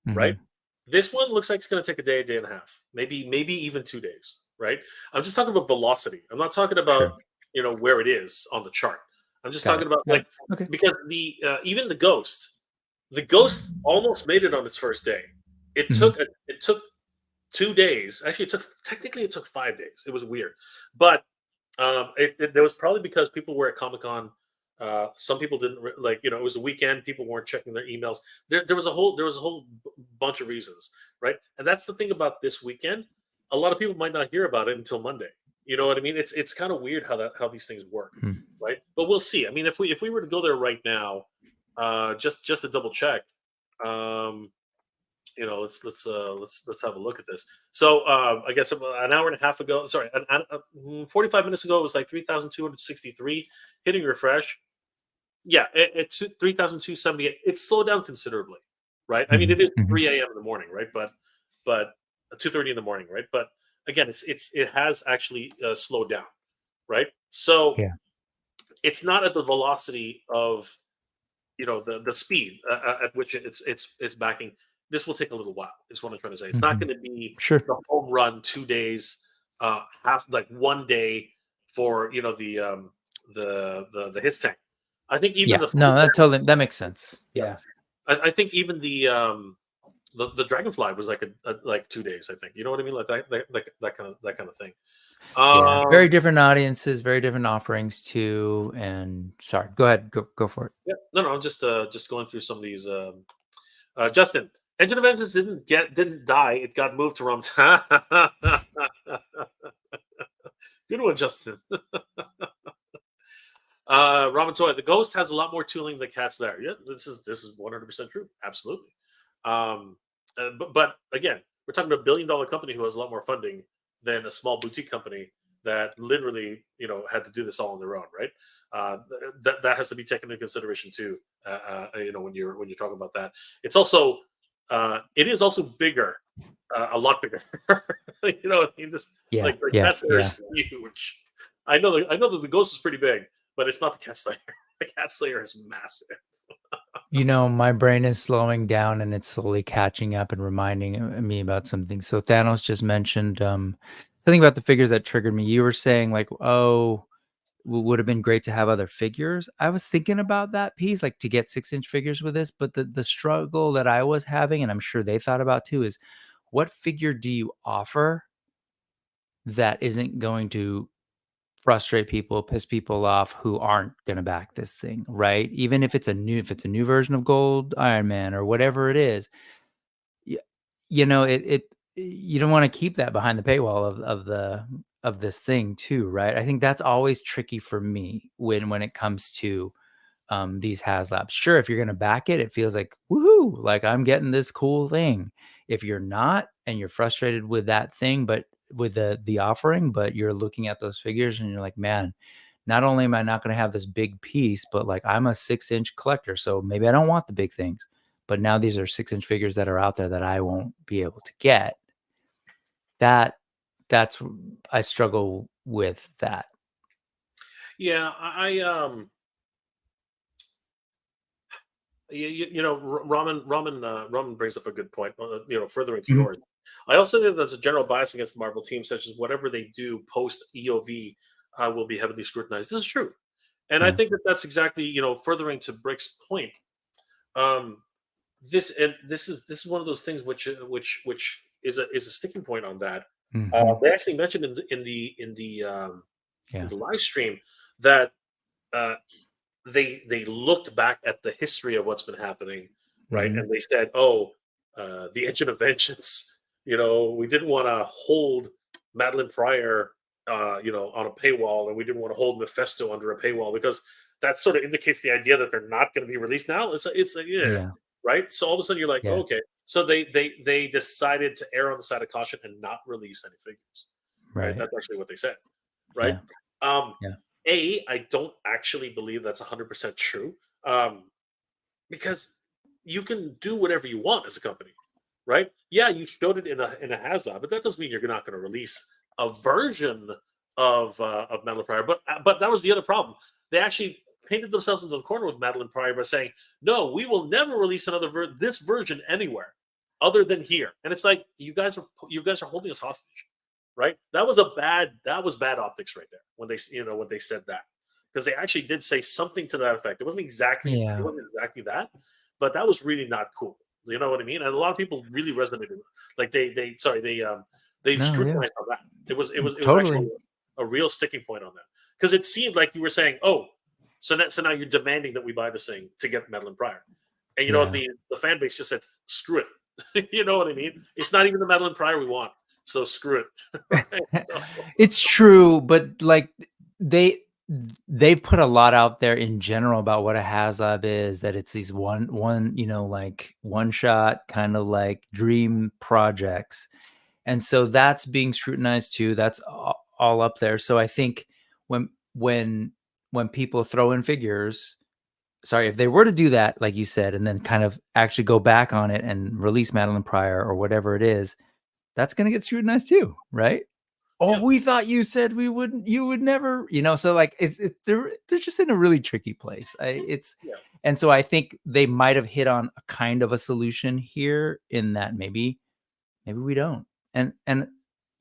right? Mm-hmm. This one looks like it's going to take a day and a half, maybe even 2 days, right? I'm just talking about velocity. I'm not talking about Sure. where it is on the chart. I'm just Got talking it. about Got like it. Okay. because even the ghost almost made it on its first day. Mhm. It took 2 days. Actually, it took 5 days. It was weird, but there was probably because people were at Comic Con. Some people didn't like, it was a weekend. People weren't checking their emails. There was a whole bunch of reasons, right? And that's the thing about this weekend. A lot of people might not hear about it until Monday. You know what I mean? It's kind of weird how these things work, Mhm. right? But we'll see. I mean, if we were to go there right now, just to double check, um, let's have a look at this. So I guess about an hour and a half ago, sorry, 45 minutes ago, it was like 3,263. Hitting refresh, yeah, it's 3,278. It's slowed down considerably, right? I mean, Mhm. it is Mhm. 3 a.m. in the morning, right? But 2:30 in the morning, right? But again, it has actually slowed down, right? So Yeah. it's not at the velocity of the speed at which it's backing. This will take a little while. Is what I'm trying to say. It's not Mhm. going to be Sure. the home run 2 days, half like one day for the his tank. I think even Yeah. the No, full, that makes sense. yeah. Yeah. I think even the dragonfly was like like 2 days. I think you know what I mean, like that kind of thing. Yeah. Very Um, different audiences, very different offerings too. And sorry, go ahead. Go for it. yeah, no, I'm just going through some of these. Justin, Engine of Vengeance didn't die. It got moved to Rum. Good one, Justin. Ramen Toy, the Ghost has a lot more tooling than Cat's Lair. Yeah, this is 100% true. Absolutely. But again, we're talking about a $1 billion company who has a lot more funding than a small boutique company that literally had to do this all on their own, right? That has to be taken into consideration too. When you're talking about that, it is also bigger, a lot bigger. This Yeah. like the Yeah. Cat's Lair Yeah. is huge. I know that the Ghost is pretty big, but it's not the Cat Slayer. The Cat Slayer is massive. My brain is slowing down and it's slowly catching up and reminding me about something. So Thanos just mentioned something about the figures that triggered me. You were saying like, oh, would have been great to have other figures. I was thinking about that piece, like to get 6-inch figures with this, but the struggle that I was having, and I'm sure they thought about too, is what figure do you offer that isn't going to frustrate people, piss people off who aren't going to back this thing, right? Even if it's a new version of Gold Iron Man or whatever it is, y- it you don't want to keep that behind the paywall of this thing too, right? I think that's always tricky for me when it comes to these HasLabs. Sure, if you're gonna back it, it feels like woohoo, like I'm getting this cool thing. If you're not and you're frustrated with that thing, but with the offering, but you're looking at those figures and you're like, man, not only am I not gonna have this big piece, but like I'm a 6-inch collector, so maybe I don't want the big things. But now these are 6-inch figures that are out there that I won't be able to get. That that's I struggle with that. Yeah, Ramen brings up a good point. Furthering to Mhm. yours, I also think there's a general bias against the Marvel team, such as whatever they do post EOV will be heavily scrutinized. This is true, and I Yeah. think that's exactly furthering to Brick's point. Um, this is one of those things which is a sticking point on that. Mhm. They actually mentioned in Yeah. the live stream that uh, they looked back at the history of what's been happening, right? Mhm. And they said, "Oh, the Engine of Vengeance We didn't want to hold Madeline Pryor, on a paywall, and we didn't want to hold Mephisto under a paywall because that sort of indicates the idea that they're not going to be released now. Yeah, Yeah. right. So all of a sudden you're like, Yeah. okay. So they decided to err on the side of caution and not release any figures. Right. Right. That's actually what they said. Right. Yeah. Um, Yeah. I don't actually believe that's 100% true. Because you can do whatever you want as a company, right? Yeah, you showed it in a Haslab, but that doesn't mean you're not going to release a version of Madeline Pryor. But that was the other problem. They actually painted themselves into the corner with Madeline Pryor by saying, "No, we will never release this version anywhere other than here." And it's like you guys are holding us hostage, right? That was bad optics right there when they said that, because they actually did say something to that effect. It Yeah. wasn't exactly that, but that was really not cool. You know what I mean? And a lot of people really resonated with it. Like they No, yeah. scrutinized on that. It was actually Totally. a real sticking point on that, because it seemed like you were saying, "Oh, so now you're demanding that we buy this thing to get Madeline Pryor," and you know what Yeah. the fan base just said, "Screw it." You know what I mean? It's not even the Madeline Pryor we want, so screw it. Right? So, It's true, but like they they've put a lot out there in general about what a HasLab is, that it's these one, like one shot kind of like dream projects. And so that's being scrutinized too. That's all up there. So I think when when when people throw in figures, sorry, if they were to do that, like you said, and then kind of actually go back on it and release Madeline Pryor or whatever it is, that's going to get scrutinized too, right? Oh, yeah, we thought you said you would never, so like they're just in a really tricky place. yeah, And so I think they might have hit on a kind of a solution here, in that maybe we don't. And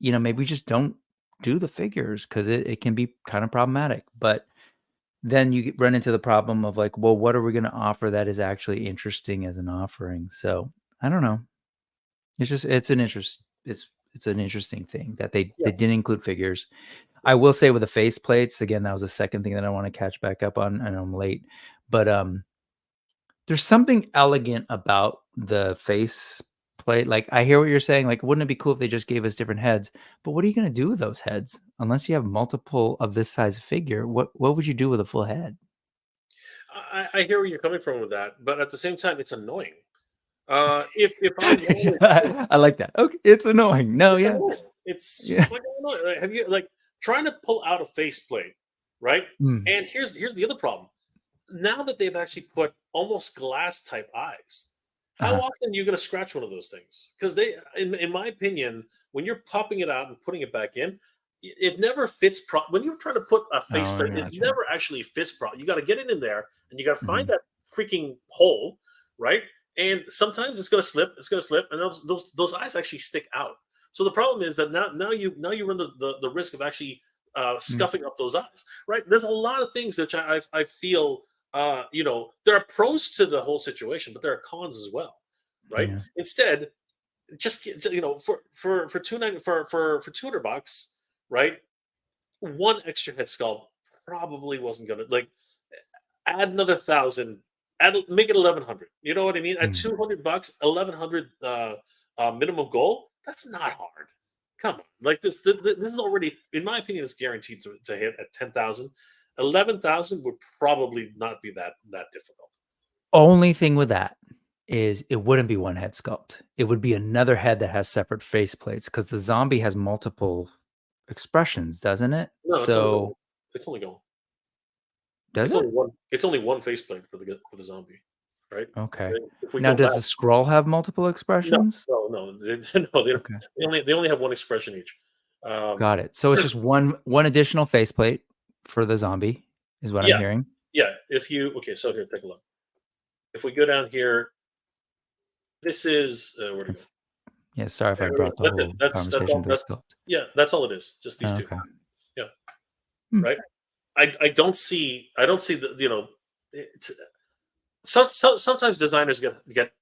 maybe we just don't do the figures, because it can be kind of problematic. But then you run into the problem of like, well, what are we going to offer that is actually interesting as an offering? So I don't know. It's an interesting thing that yeah, they didn't include figures. I will say with the face plates, again, that was the second thing that I want to catch back up on, and I'm late. But there's something elegant about the face plate. Like, I hear what you're saying. Like, wouldn't it be cool if they just gave us different heads? But what are you going to do with those heads? Unless you have multiple of this size figure, what would you do with a full head? I hear where you're coming from with that, but at the same time, it's annoying. If I'm wanting to I like that. Okay, it's annoying. No, It's yeah, annoying. It's yeah. fucking annoying. Like, have you like trying to pull out a faceplate, right? Mm, And here's the other problem. Now that they've actually put almost glass type eyes, how uh-huh. often are you going to scratch one of those things? Because in my opinion, when you're popping it out and putting it back in, it never fits. When you're trying to put a Oh, faceplate, I it gotcha. never actually fits. You got to get it in there, and you got to find Mhm. that freaking hole, right? And sometimes it's going to slip. It's going to slip, and those eyes actually stick out. So the problem is that now you run the risk of actually Mm, scuffing up those eyes, right? There's a lot of things that I feel there are pros to the whole situation, but there are cons as well, right? yeah. Instead, just for 290 for $200, right? One extra head sculpt probably wasn't gonna like add another 1,000, make it 1,100. You know what I mean? At Mm, $200, 1,100 minimum goal. That's not hard. Come on, like this is already, in my opinion, is guaranteed to hit at 10,000. 11,000 would probably not be that difficult. only thing with that is it wouldn't be one head sculpt. It would be another head that has separate face plates, because the zombie has multiple expressions, doesn't it? No, it's only going. So It's only going. does It's it? only one. It's only one faceplate for the zombie, right? Okay. And if we Now, go back, does the scroll have multiple no, expressions? no, no, no. They, don't- Okay. they only have one expression each. Um, Got it. So it's just one additional faceplate for the zombie is what I'm yeah, hearing. yeah. If you okay, so here, take a look. If we go down here, this is where to And go? yeah, sorry if I There we go. brought the That's it. whole That's conversation all. to a That's sculpt. yeah. That's all it is. Just these Oh, two. okay. Yeah. Hmm. Right. I don't see the it, sometimes designers get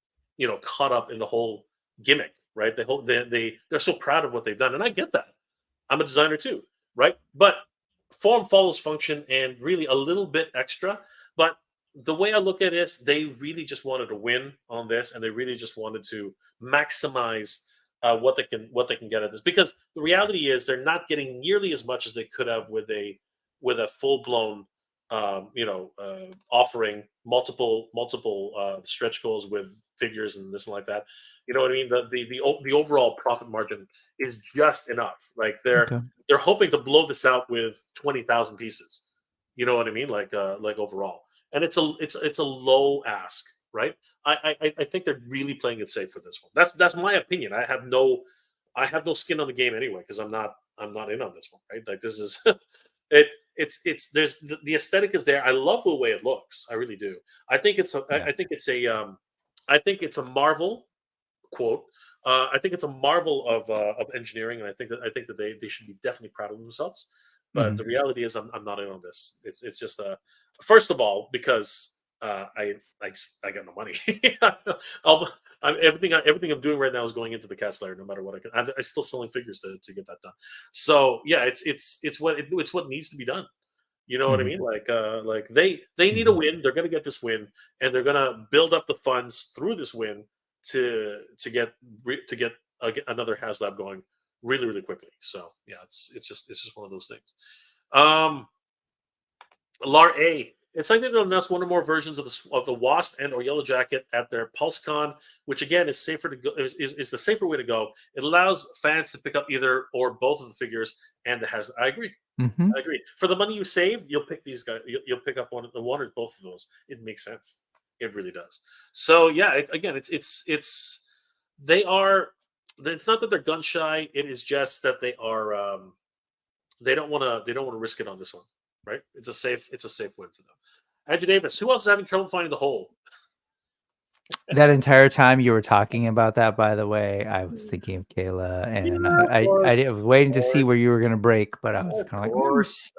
caught up in the whole gimmick, right? They're so proud of what they've done, and I get that. I'm a designer too, right? But form follows function, and really a little bit extra. But the way I look at it is, they really just wanted to win on this, and they really just wanted to maximize what they can get at this, because the reality is they're not getting nearly as much as they could have with a full blown offering multiple stretch goals with figures and this and like that. You know what I mean? The overall profit margin is just enough. Like Okay. they're hoping to blow this out with 20,000 pieces. You know what I mean? Like overall, and it's a low ask, right? I think they're really playing it safe for this one. That's my opinion. I have no skin on the game anyway, because I'm not in on this one, right? Like this is it it's there's the aesthetic is there. I love the way it looks. I really do. I think it's a Yeah. I think it's a marvel quote. I think it's a marvel of engineering, and I think that they should be definitely proud of themselves. But Mhm. the reality is, I'm not in on this. It's just first of all, because I got no money. I'll, everything I'm doing right now is going into the cat slayer, no matter what I can. I'm still selling figures to get that done. So yeah, it's what needs to be done. You know what I Mhm. mean? Like they need a Mhm. win. They're gonna get this win, and they're gonna build up the funds through this win to get another Haslab going really really quickly. So yeah, it's just one of those things. Um, Lar A. It's likely they'll announce one or more versions of the Wasp and or Yellow Jacket at their PulseCon, which again is safer to go is the safer way to go. It allows fans to pick up either or both of the figures and the has. I agree. Mhm. I agree. For the money you save, you'll pick these guys. You'll pick up one or both of those. It makes sense. It really does. So yeah, again, it's they are. It's not that they're gun shy. It is just that they are. They don't want to risk it on this one, right? It's a safe win for them. Andrew Davis. Who else is having trouble finding the hole? That entire time you were talking about that, by the way, I was thinking of Kayla, Yeah, and of course, I was waiting to of see course, where you were gonna break, but I was of kind of like, course.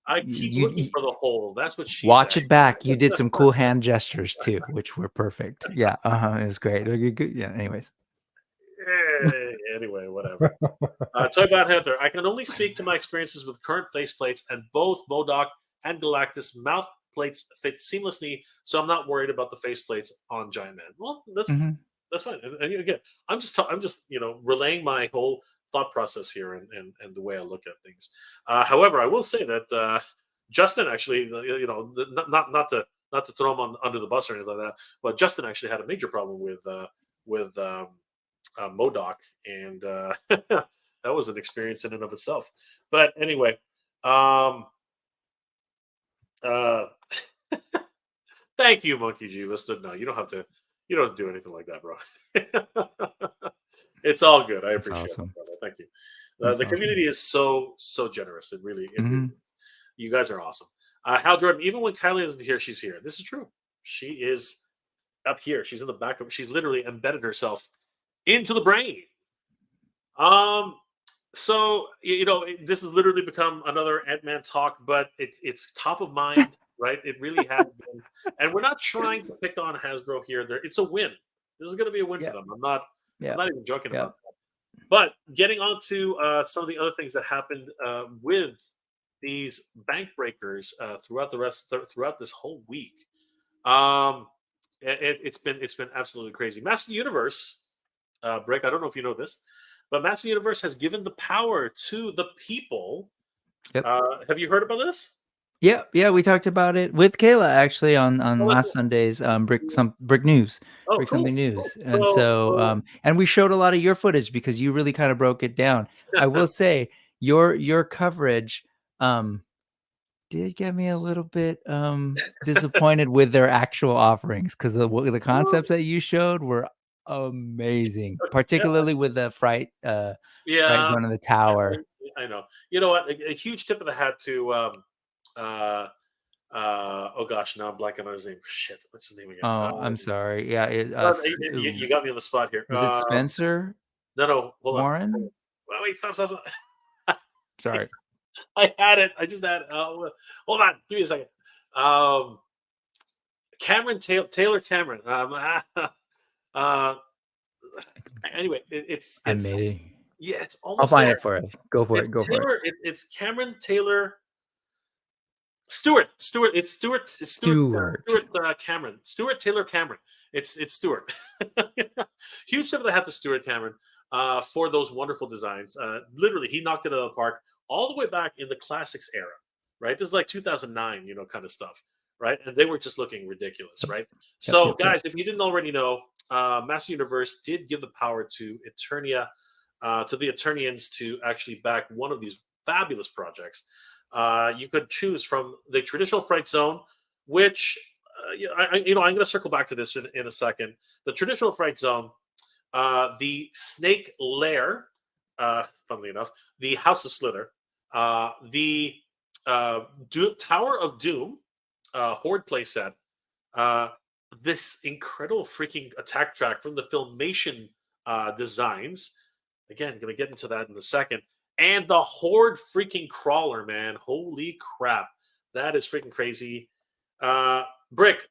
I keep looking you for the hole. That's what she said. watch it back. You did some cool hand gestures too, which were perfect. Yeah, it was great. Yeah. Anyways, Anyway, whatever. Toy Bot Hunter. I can only speak to my experiences with current faceplates, and both Modoc and Galactus mouth plates fit seamlessly, so I'm not worried about the faceplates on Giant Man. Well, Mhm. that's fine. And again, I'm just relaying my whole thought process here and the way I look at things. However, I will say that Justin actually, not to throw him under the bus or anything like that, but Justin actually had a major problem with Modoc, and that was an experience in and of itself. But anyway, um, uh, thank you, Monkey Jeebus. But no, you don't have to. You don't have to do anything like that, bro. It's all good. I That's appreciate that, awesome. brother. Thank you. That's The awesome. community is so generous. It really Mhm. is. You guys are awesome. Hal Jordan, even when Kylie isn't here, she's here. This is true. She is up here. She's in the back of. She's literally embedded herself into the brain. Um, so this has literally become another Ant-Man talk, but it's top of mind, right? It really has been, and we're not trying to pick on Hasbro here. It's a win. This is going to be a win for Yeah. them. I'm Yeah. not even joking Yeah. about that. But getting on to some of the other things that happened with these bank breakers throughout this whole week. Um, it's been absolutely crazy. Master Universe, Brick. I don't know if you know this, but Master Universe has given the power to the people. Yep. Have you heard about this? Yeah, yeah, we talked about it with Kayla actually Oh, on that's last Sunday's Brick News, oh, Brick cool, Something cool. News. And so and we showed a lot of your footage because you really kind of broke it down. I will say your coverage did get me a little bit disappointed with their actual offerings because the concepts that you showed were amazing, yeah, particularly with the fright yeah, zone in the tower. I know. You know what? A huge tip of the hat to uh, oh gosh, now I'm blanking on his name. Shit, what's his name again? Oh, I'm sorry. Yeah, You got me on the spot here. was it Spencer No, hold on. Warren? Well, wait, stop. Sorry. I had it. I just had. Hold on. Give me a second. Um, Taylor Cameron. Uh, anyway, I it's made it. yeah, it's I'll almost find there. it for you. Go for It's it. Go for it. Taylor. It's Cameron Taylor Stewart. Stewart. It's Stewart. It's Stewart. Stewart. Cameron. Stewart Taylor Cameron. It's Stewart. Huge tip of the hat to Stuart Cameron for those wonderful designs. Literally, he knocked it out of the park all the way back in the classics era, right? This is like 2009, kind of stuff, right? And they were just looking ridiculous, Yep. right? Yep. So, Yep. Yep. guys, if you didn't already know, Master Universe did give the power to Eternia, to the Eternians to actually back one of these fabulous projects. You could choose from the traditional Fright Zone, which I'm going to circle back to this in a second. The traditional Fright Zone, the Snake Lair, funnily enough, the House of Slither, the Tower of Doom, Horde playset, uh, this incredible freaking attack track from the Filmation designs. Again, going to get into that in a second. And the Horde freaking crawler, man. Holy crap. That is freaking crazy. Brick,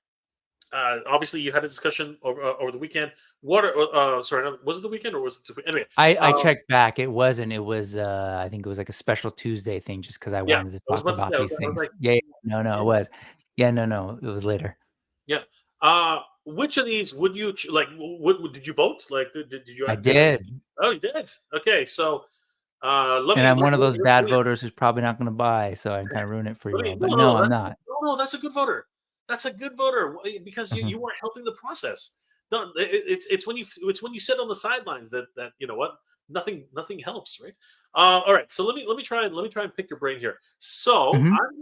obviously you had a discussion over the weekend. What are, sorry, was it the weekend or was it anyway? I checked back. It wasn't. It was I think it was like a special Tuesday thing just because I Yeah, wanted to I was talk about to about say, these I was things. like, Yeah, no, yeah, it was. Yeah, no, it was later. yeah. Which of these would you like? Did you vote? Like, did you? I did. Oh, you did. Okay, so let And me I'm one of those bad let me voters who's probably not going to buy, so I can kind of ruin it for you all. But no, no, no, I'm not. no, that's a good voter. That's a good voter because Mhm. you weren't helping the process. No, it's when you sit on the sidelines that you know what nothing helps, right? All right, so let me try and pick your brain here. So Mhm. I'm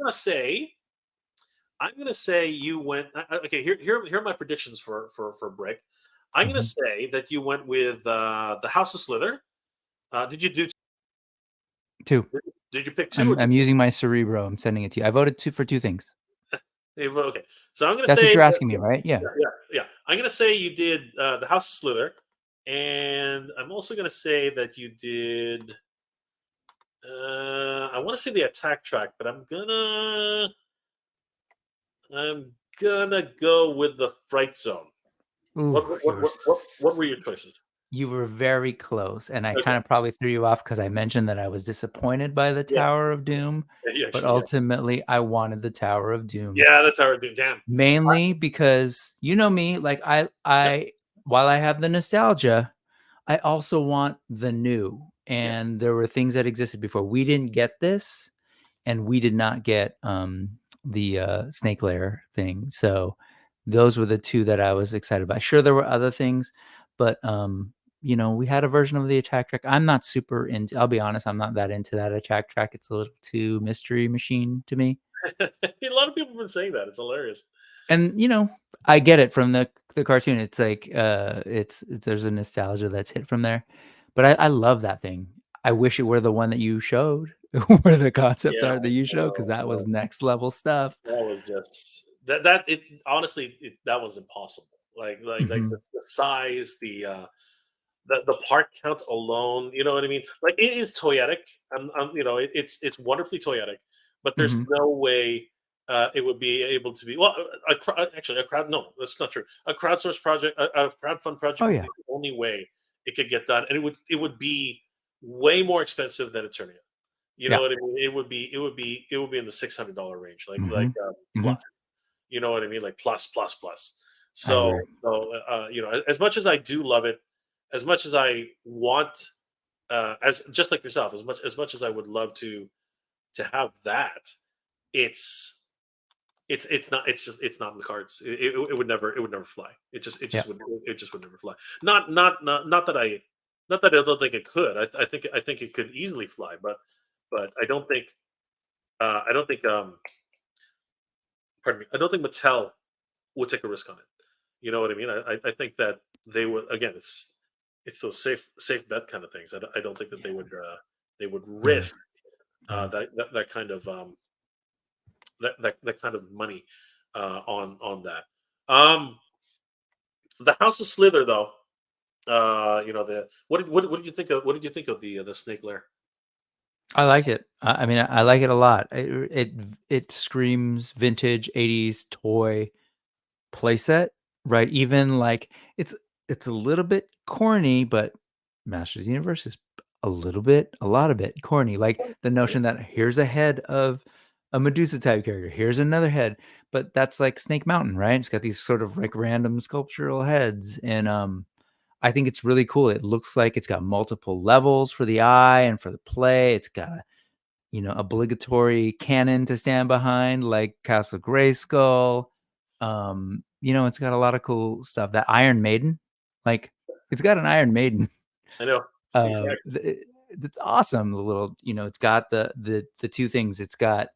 gonna say you went. Okay, here are my predictions for Brick. I'm gonna Mhm. say that you went with the House of Slither. Did you do? 2. Did you pick two or I'm did you? using my Cerebro. I'm sending it to you. I voted for 2 things. Well, okay, so I'm gonna That's what say you're that, asking me, right? Yeah. yeah. I'm gonna say you did the House of Slither, and I'm also gonna say that you did. I want to say the attack track, but I'm gonna go with the Fright Zone. Ooh, What were your choices? you were very close, and I Okay. kind of probably threw you off because I mentioned that I was disappointed by the Yeah. Tower of Doom, Yeah. but Actually, yeah. ultimately I wanted the Tower of Doom. Yeah, that's how I do. Damn. Mainly because you know me, like Yep. I while I have the nostalgia, I also want the new. Yeah. And there were things that existed before. We didn't get this, and we did not get the snake lair thing. So those were the 2 that I was excited about. Sure, there were other things, but we had a version of the attack track. I'm not super into, I'll be honest, I'm not that into that attack track. It's a little too mystery machine to me. A lot of people have been saying that. It's hilarious. And I get it from the cartoon. It's like there's a nostalgia that's hit from there. But I love that thing. I wish it were the one that you showed, or the concept Yeah. art that you I showed, because know. that was next level stuff. That was just that it honestly that was impossible. Like Mhm, the size, the part count alone, you know what I mean? Like it is toyetic. It's wonderfully toyetic, but there's mhm. no way it would be able to be well. Actually, a crowd. No, that's not true. A crowdsource project, a crowdfund Oh, project would yeah. be the only way it could get done, and it would be way more expensive than Eternia. You know Yeah. what I mean? It would be in the $600 range, Mhm, plus. mhm. You know what I mean? Like plus plus plus. I agree. So as much as I do love it, as much as I want, as just like yourself, as much as I would love to have that, it's it's not in the cards. It would never fly. Yeah. It just would never fly. Not that I don't think it could. I think it could easily fly, but I don't think pardon me. I don't think Mattel would take a risk on it. You know what I mean? I think that they would again. It's those safe bet kind of things. I don't think that they would Yeah. risk Yeah. that kind of that kind of money on that. Um, the House of Slither, though. The what did you think of the Snake Lair? I liked it. I mean, I like it a lot. It screams vintage '80s toy playset, right? Even like it's a little bit corny, but Masters of the Universe is a lot of bit corny. Like the notion that here's a head of a Medusa type character, here's another head, but that's like Snake Mountain, right? It's got these sort of like random sculptural heads, and I think it's really cool. It looks like it's got multiple levels for the eye and for the play. It's got a, obligatory cannon to stand behind, like Castle Grayskull. It's got a lot of cool stuff. That Iron Maiden, like it's got an Iron Maiden. I know. Exactly. It's awesome. The little, it's got the two things. It's got,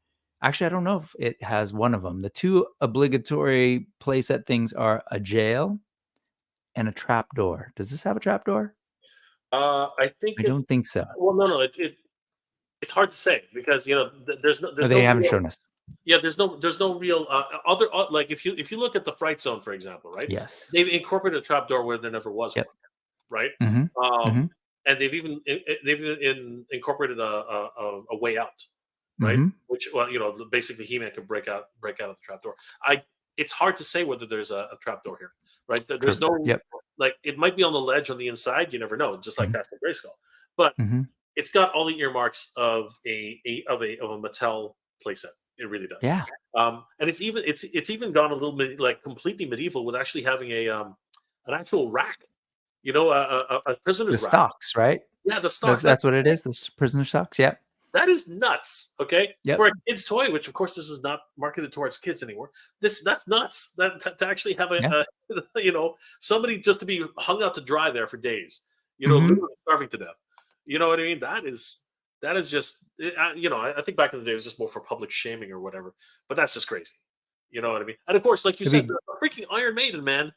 actually, I don't know if it has one of them. The two obligatory playset things are a jail and a trap door. Does this have a trap door? I think I don't think so. well, no, it's hard to say because there's They no haven't real, shown us. yeah, there's no real other like if you look at the Fright Zone, for example, right? Yes. They've incorporated a trapdoor where there never was Yep. one, right? Mm-hmm. Mm-hmm. And they've even incorporated a way out, right? Mm-hmm. Which, well, basically He-Man can break out of the trapdoor. It's hard to say whether there's a trapdoor here, right? There's True. no, Yep. like, it might be on the ledge on the inside. You never know, just like Mhm. Castle Grayskull, but Mm-hmm. it's got all the earmarks of a Mattel playset. It really does. Yeah. And it's even gone a little bit like completely medieval with actually having an actual rack, a The prisoner's rack. stocks, right? Yeah, the stocks. That's what it is. The prisoner stocks. Yep. That is nuts. Okay, Yep. for a kid's toy, which of course this is not marketed towards kids anymore. That's nuts. That to actually have Yeah. somebody just to be hung out to dry there for days. Mhm. Literally starving to death. You know what I mean? That is just I think back in the day it was just more for public shaming or whatever. But that's just crazy. You know what I mean? And of course, like you The said, big the freaking Iron Maiden, man.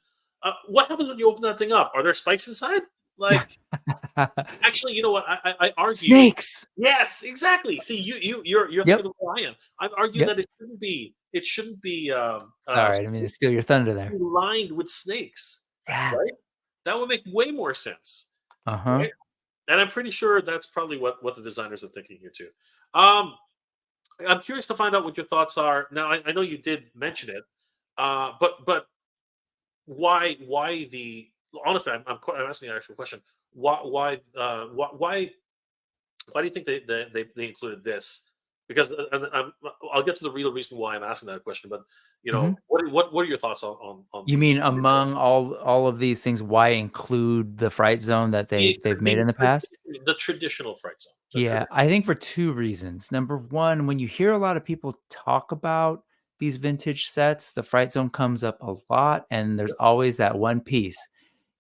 What happens when you open that thing up? Are there spikes inside? Like, actually, you know what? I argue. snakes. Yes, exactly. See, you're Yep. thinking the way I am. I'm arguing Yep. that it shouldn't be Sorry, I didn't mean to steal your thunder there. lined with snakes, Yeah. right? That would make way more sense, Uh-huh. right? And I'm pretty sure that's probably what the designers are thinking here too. Um, I'm curious to find out what your thoughts are. Now, I know you did mention it, but why the honestly, I'm asking the actual question. Why do you think they included this? Because I'll get to the real reason why I'm asking that question. But Mhm. what are your thoughts on You the mean among all of these things, why include the Fright Zone that they've made in the past? the traditional Fright Zone? Yeah, I think for two reasons. Number one, when you hear a lot of people talk about these vintage sets, the Fright Zone comes up a lot, and there's always that one piece.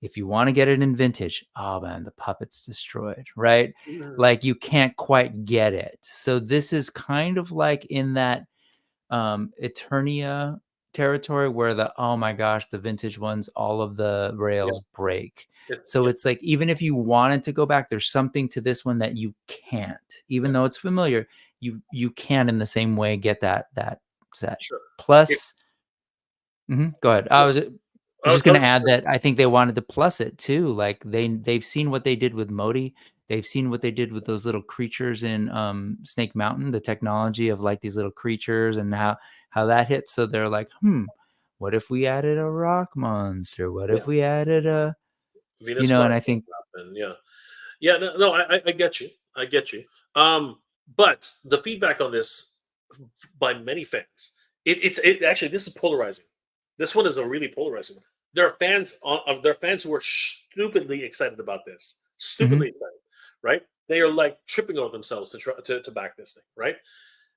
If you want to get it in vintage, oh man, the puppet's destroyed, right? Mhm. Like you can't quite get it. So this is kind of like in that Eternia territory where oh my gosh, the vintage ones, all of the Yeah, rails break. it's So yeah, it's like even if you wanted to go back, there's something to this one that you can't, even yeah, though it's familiar. You can in the same way get that set. sure. If, Plus, go ahead. I yeah, was I was just going going to to add say, that I think they wanted to plus it too. Like they've seen what they did with Modi. They've seen what they did with those little creatures in Snake Mountain, the technology of like these little creatures and how that hits. So they're like, what if we added a rock monster? What yeah, if we added a, Venus and I flytrap, think, and yeah. No, I get you. I get you. But the feedback on this by many fans, actually this is polarizing. This one is a really polarizing one. There are fans who are stupidly excited about this, mhm, stupidly excited, right? They are like tripping over themselves to try to back this thing, right?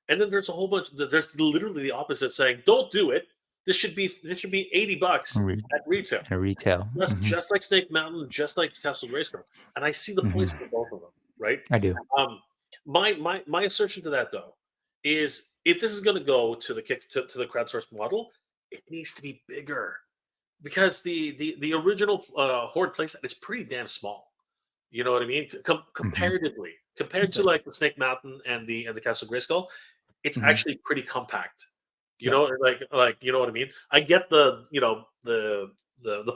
And then there's a whole bunch. There's literally the opposite saying, "Don't do it. This should be $80 re- at retail." retail. Just like Snake Mountain, just like Castle Grayskull, and I see the points for both of them, right? I do. Um, my assertion to that though is if this is going to go to to the crowdsourced model, it needs to be bigger because the original Horde playset is pretty damn small. You know what I mean? Mhm. Comparatively, compared to So, like the Snake Mountain and the Castle Grayskull, it's mhm. actually pretty compact. Yep. Like you know what I mean? I get the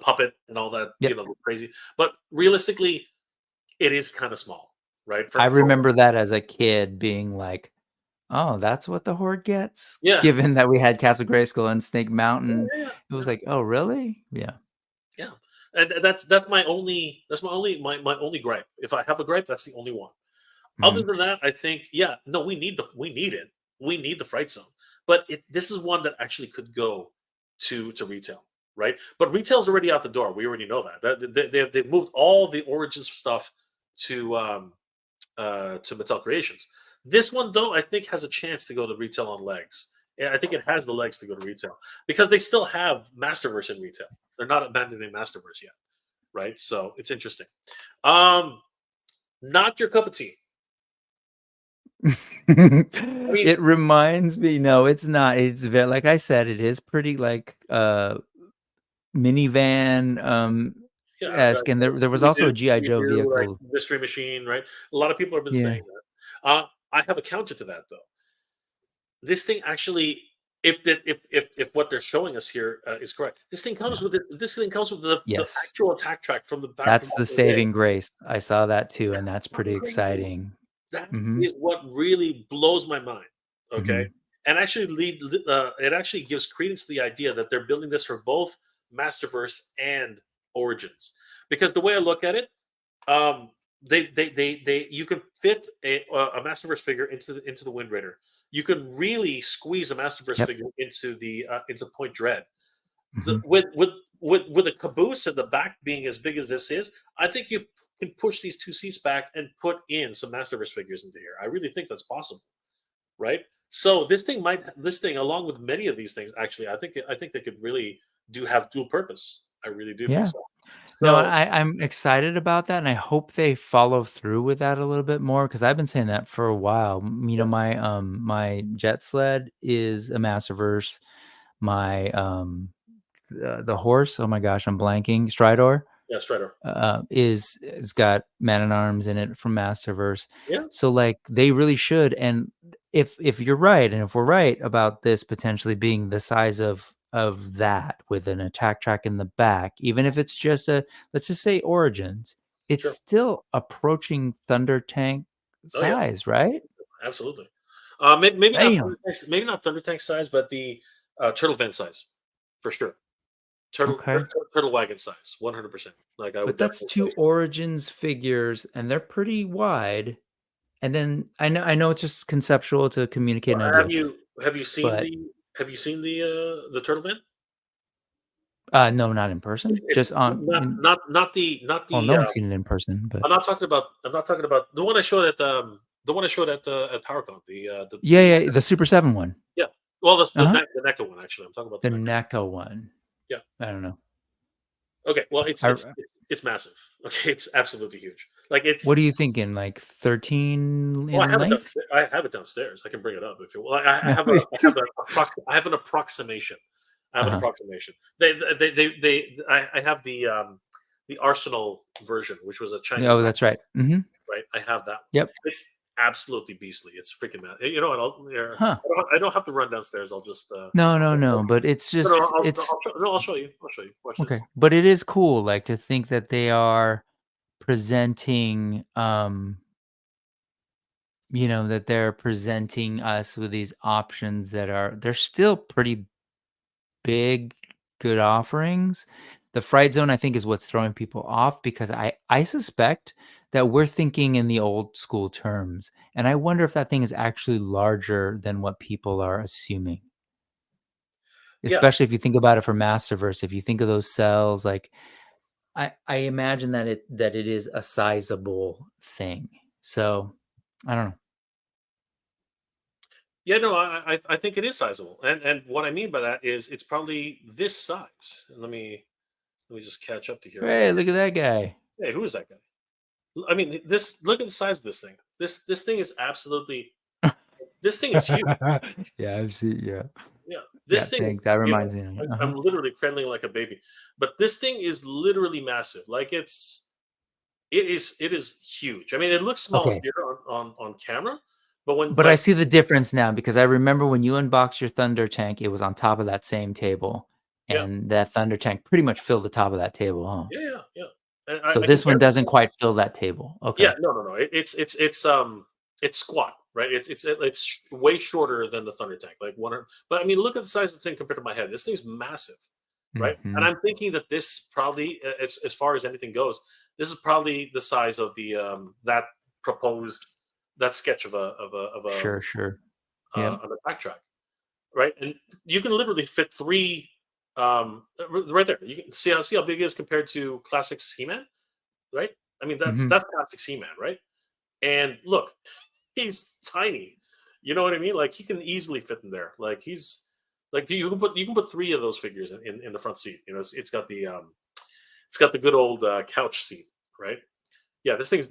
puppet and all that, Yep. crazy, but realistically, it is kind of small, right? I For remember that as a kid being like, "Oh, that's what the Horde gets?" yeah, Given that we had Castle Grayskull and Snake yeah, Mountain, yeah, it was yeah, like, "Oh, really?" Yeah. yeah. And that's my only gripe. If I have a gripe, that's the only one. Other Mhm. than that, I think no, we need it. We need the Fright Zone, but this is one that actually could go to retail. right? But retail's already out the door. We already know that. They've moved all the Origins stuff to Mattel Creations. This one, though, I think has a chance to go to retail on legs. Yeah, I think it has the legs to go to retail because they still have Masterverse in retail. They're not abandoning Masterverse yet, right? So it's interesting. Not your cup of tea. mean- It reminds me, no, it's not. It's very, like I said, it is pretty like minivan Yeah, esque, and there was also a GI Joe right? vehicle. Mystery Machine, right? A lot of people have been Yeah. saying that. I have a counter to that though. This thing actually, if what they're showing us here is correct, this thing comes with the Yes. actual attack track from the back. That's from the back in the day. saving grace. I saw that too, and that's pretty Crazy. exciting. That Mhm. is what really blows my mind. Okay, Mhm. and actually it actually gives credence to the idea that they're building this for both Masterverse and Origins. Because the way I look at it, they you can fit a Masterverse figure into the Wind Raider. You can really squeeze a Masterverse Yep. figure into Point Dread. Mhm. With a caboose and the back being as big as this is, I think you can push these two seats back and put in some Masterverse figures into here. I really think that's possible, right? So this thing along with many of these things, actually, I think they could really do have dual purpose. I really do think Yeah. so. No, So I'm excited about that, and I hope they follow through with that a little bit more because I've been saying that for a while. You know, yeah, my jet sled is a Masterverse. My the horse, oh my gosh, I'm blanking. Stridor yeah, Strider. is it's got Man at Arms in it from Masterverse. Yeah, So like they really should. And if you're right, and if we're right about this potentially being the size of that with an attack track in the back, even if it's just a, let's just say Origins, it's sure. still approaching Thunder Tank Oh yeah, size, right? absolutely. Maybe not Damn. Maybe not Thunder Tank size, but the Turtle Van size for sure. Okay. Turtle Wagon size, 100%. Like I would But that's definitely two say. Origins figures, and they're pretty wide. And then I know it's just conceptual to communicate Well, an idea, have you seen but the Turtle Van? no, not in person. It's Just on in, not well, no the one's seen it in person, but I'm not talking about the one I showed at the one I showed at PowerCon. yeah, yeah, the Super 7 one. Yeah. Well, that's Uh-huh. the NECA one actually. I'm talking about The the NECA. NECA one. Yeah. I don't know. Okay. Well, I it's massive. Okay, it's absolutely huge. Like it's. What are you thinking? Like 13 Well, in length? I have it downstairs. I can bring it up if you. Well, I have an approximation. I have an Uh-huh. approximation. I have the Arsenal version, which was a Chinese Oh, knockoff, that's right. Mhm. right? I have that. Yep. It's absolutely beastly. It's freaking mad. You know what? Huh. I don't have to run downstairs. I'll just. No, no, no, but it's No, no, just it's I'll show you. I'll show you. Watch okay. this. But it is cool like to think that they are presenting that they're presenting us with these options that they're still pretty big, good offerings. The Fright Zone, I think, is what's throwing people off because I suspect that we're thinking in the old school terms, and I wonder if that thing is actually larger than what people are assuming. Yeah, Especially if you think about it for Masterverse, if you think of those cells, like I imagine that it is a sizable thing. So I don't know. yeah. No, I think it is sizable, and what I mean by that is it's probably this size. Let me just catch up to here real Hey, quick. look at that guy. Hey, who is that guy? I mean, this. Look at the size of this thing. This thing is absolutely. This thing is huge. Yeah, I've seen. Yeah, Yeah, yeah. this thing. Thanks. That You know, reminds me. Of it. Uh-huh. I'm literally cradling like a baby, but this thing is literally massive. Like it is huge. I mean, it looks small Okay, here on camera, but when but I like see the difference now because I remember when you unboxed your Thunder Tank, it was on top of that same table, yeah, and that Thunder Tank pretty much filled the top of that table, huh? yeah, yeah, yeah. And So I can this one doesn't quite fill that table. yeah, Okay. no. It's squat, right? It's way shorter than the Thunder Tank, like 100. But I mean, look at the size of the thing compared to my head. This thing's massive, right? And Hmm. I'm thinking that this probably, as far as anything goes, this is probably the size of the proposed that sketch Sure, sure. Yep. of a backtrack, right? And you can literally fit three. Right there. You can see how big it is compared to Classics He-Man, right? I mean, Hmm. that's Classics He-Man, right? And look, he's tiny. You know what I mean? Like he can easily fit in there. Like he's like you can put three of those figures in the front seat. You know, it's got the good old couch seat, right? Yeah, this thing's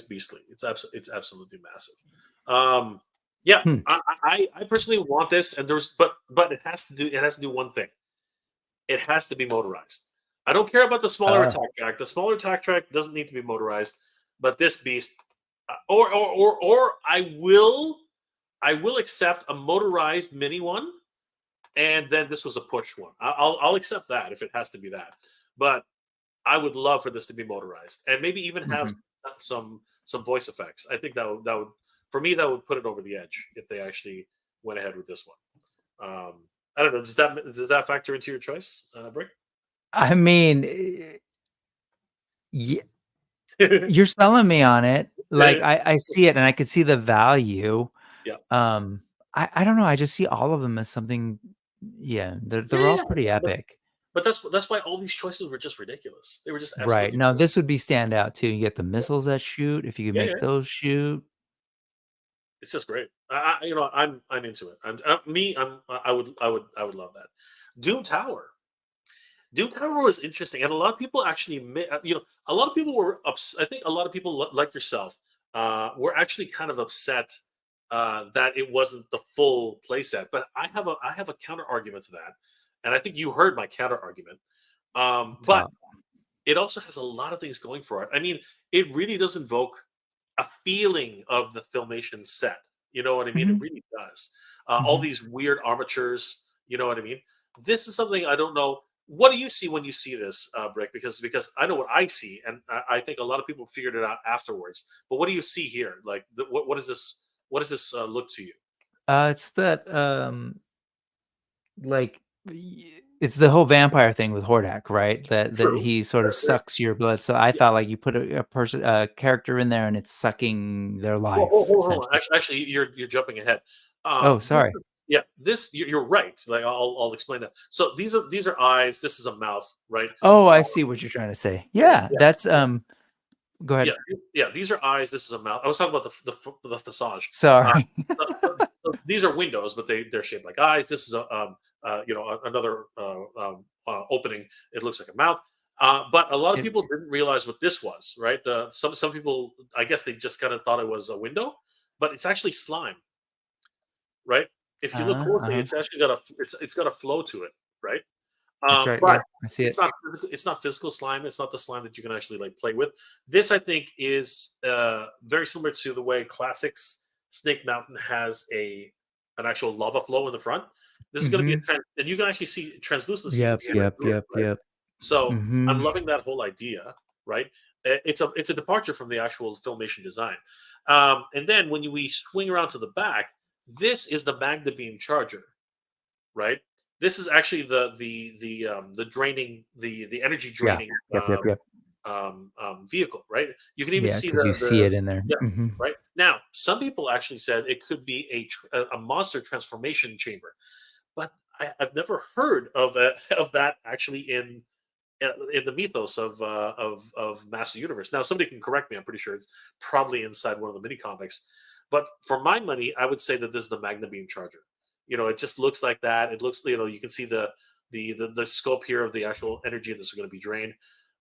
beastly. It's absolutely massive. Um, yeah, Hmm. I personally want this, and but it has to do one thing. It has to be motorized. I don't care about the smaller Oh, attack track. The smaller attack track doesn't need to be motorized, but this beast, or I will accept a motorized mini one, and then this was a push one. I'll accept that if it has to be that. But I would love for this to be motorized, and maybe even have hmm. some voice effects. I think that would for me that would put it over the edge if they actually went ahead with this one. I don't know. Does that factor into your choice, Brick? I mean, you're selling me on it. Like I see it and I could see the value. Yeah. Um, I don't know. I just see all of them as something. Yeah, Yeah, they're yeah, all yeah. pretty But epic. but that's why all these choices were just ridiculous. They were just Right. absolutely Now ridiculous. this would be standout too. You get the missiles that shoot. If you could Yeah, make yeah. those shoot. It's just great. I'm into it. I would love that. Doom Tower. Doom Tower was interesting, and a lot of people actually, a lot of people were I think a lot of people like yourself were actually kind of upset that it wasn't the full playset. But I have a counter argument to that, and I think you heard my counter argument. But Top. it also has a lot of things going for it. I mean, it really does invoke a feeling of the Filmation set. You know what I mean? It Hmm. really does. All Hmm. these weird armatures. You know what I mean? This is something I don't know. What do you see when you see this, Brick? Because I know what I see, and I think a lot of people figured it out afterwards. But what do you see here? Like, what is this? What does this look to you? It's that like it's the whole vampire thing with Hordak, right? That True. he sort of There- sucks your blood. So I yeah. felt like you put a character in there and it's sucking their Well, life hold on. essentially. Actually, you're jumping ahead. Oh, This sorry. yeah, you're right. Like I'll explain that. So these are eyes. This is a mouth, right? Oh, Uh, I see what you're trying to say. yeah, Yeah, yeah, that's yeah, go yeah, ahead. yeah. These are eyes. This is a mouth. I was talking about the facade. Uh, Sorry. so these are windows, but they're shaped like eyes. This is another opening. It looks like a mouth. But a lot of It, people didn't realize what this was, right? Some people, I guess, they just kind of thought it was a window, but it's actually slime, right? If you look closely, uh-huh. it's got a flow to it, right? That's right. But Yeah, I see it. it's not physical slime. It's not the slime that you can actually like play with. This, I think, is very similar to the way Classics Snake Mountain has an actual lava flow in the front. This is going to be Mhm. and you can actually see translucency. You can Yep, see right yep, through it, yep, right? yep. So I'm Mhm. loving that whole idea, right? It's a departure from the actual Filmation design. And then when we swing around to the back, this is the Magna Beam Charger, right? This is actually the draining the energy Yeah. draining Yep, yep, yep. vehicle, right? You can even Yeah, see because you see the it in there. yeah, Mhm. right now. Some people actually said it could be a monster transformation chamber, but I've never heard of of that actually in the mythos of Master Universe. Now, somebody can correct me. I'm pretty sure it's probably inside one of the mini comics. But for my money, I would say that this is the Magna Beam Charger. It just looks like that. It looks, you can see the scope here of the actual energy that's going to be drained.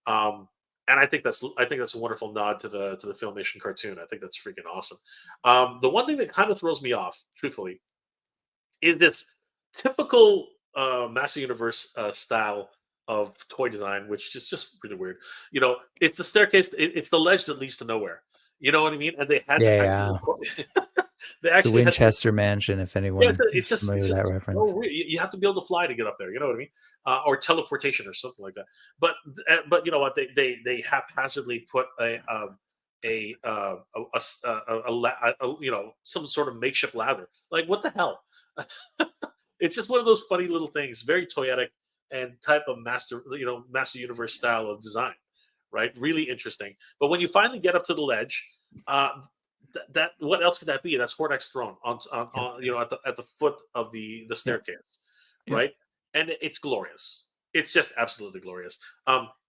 And I think that's a wonderful nod to the Filmation cartoon. I think that's freaking awesome. The one thing that kind of throws me off, truthfully, is this typical Master Universe style of toy design, which is just really weird. It's the staircase. It's the ledge that leads to nowhere. You know what I mean? And they had to Yeah, actually, yeah. they It's a actually had to. Winchester Mansion, if Yeah, anyone it's is just familiar it's with that just so reference. weird. You have to be able to fly to get up there. You know what I mean? Or teleportation or something like that. But you know what? They haphazardly put some sort of makeshift ladder. Like what the hell? It's just one of those funny little things, very toyetic and type of Master Universe style of design, right? Really interesting. But when you finally get up to the ledge, uh, that what else could that be? That's Hordak's throne on Yep, at the foot of the yep, staircase, yep. right? and it's glorious. It's just absolutely glorious.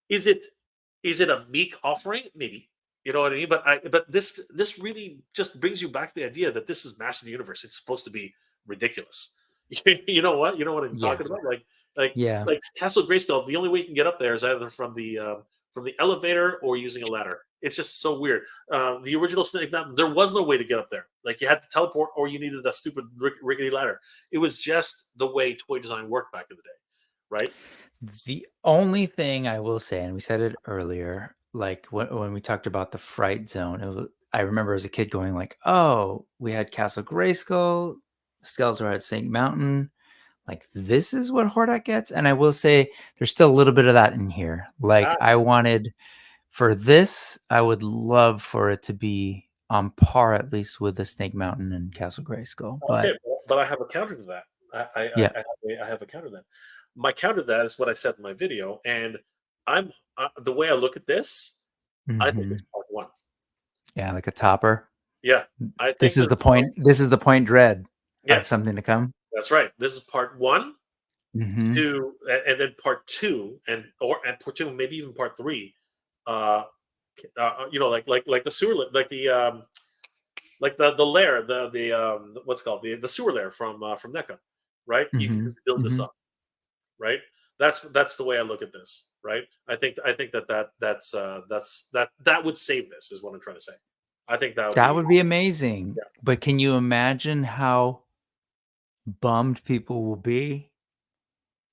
Is it a meek offering? Maybe. You know what I mean? But this really just brings you back to the idea that this is Master Universe. It's supposed to be ridiculous. You know what? You know what I'm Yeah. talking about? Like Yeah. like Castle Grayskull. The only way you can get up there is either from the elevator or using a ladder. It's just so weird. The original Snake Mountain, there was no way to get up there. Like you had to teleport, or you needed a stupid rickety ladder. It was just the way toy design worked back in the day, right? The only thing I will say, and we said it earlier, like when we talked about the fright zone, I remember as a kid going like, "Oh, we had Castle Grayskull, Skeletor had Snake Mountain. Like this is what Hordak gets." And I will say, there's still a little bit of that in here. Like Ah, I wanted for this, I would love for it to be on par at least with the Snake Mountain and Castle Grayskull. okay, But but I have a counter to that. yeah, I have a counter to that. My counter to that is what I said in my video, and I'm the way I look at this. I think hmm it's part one. yeah, like a topper. Yeah, I This think is this the is part. point. This is the point dread of Yes, something to come. that's right. This is part one, Hmm and then part two, and part two, maybe even part three. Uh, like the sewer, like the lair, the what's it called the sewer lair from NECA, right? You can hmm just build this hmm up, right? That's the way I look at this, right? I think that would save this is what I'm trying to say. I think that would That be would be amazing. yeah. But can you imagine how bummed people will be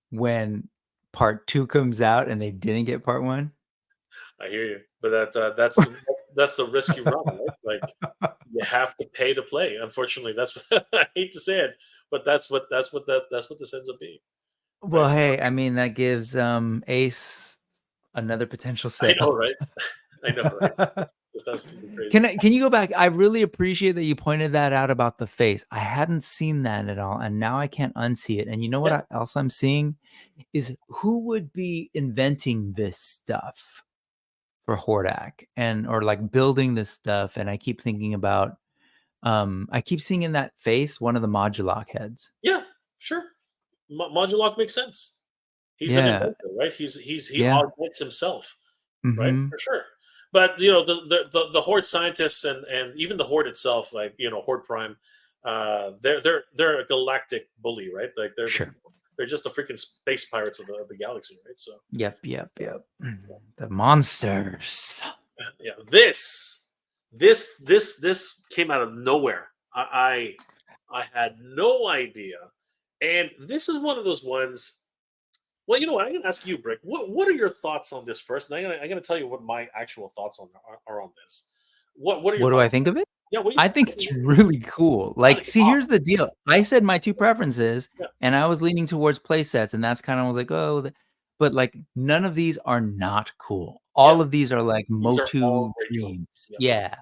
when part two comes out and they didn't get part one? I hear you, but that's the risk you run, right? Like you have to pay to play. Unfortunately, that's what, I hate to say it, but that's what this ends up being, Well, right? hey, I mean that gives Ace another potential I know, sale. right? I know, right? Just absolutely crazy. Can you go back? I really appreciate that you pointed that out about the face. I hadn't seen that at all, and now I can't unsee it. And you know what Yeah, else I'm seeing is who would be inventing this stuff for Hordak and or like building this stuff. And I keep thinking about I keep seeing in that face one of the Modulok heads. yeah, sure. Modulok makes sense. He's an Yeah, inventor, right? He yeah. augments himself, right? Mm-hmm. For sure. But you know the Horde scientists and even the Horde itself, like you know Horde Prime, they're a galactic bully, right? Like Sure. they're just the freaking space pirates of the galaxy, right? So Yep. The monsters. yeah, this came out of nowhere. I had no idea, and this is one of those ones. Well, you know what? I'm going to ask you, Brick. What are your thoughts on this first? And I'm going to tell you what my actual thoughts are on this. What are your What do I thoughts? think of it? Yeah, what do you I think? think it's really cool. I Like, think it's see, here's awesome. the deal. I said my two preferences, Yeah, and I was leaning towards play sets, and that's kind of was like, oh, but like none of these are not cool. yeah. All of these are like These are all Motu great choices. dreams. Yep. Yeah.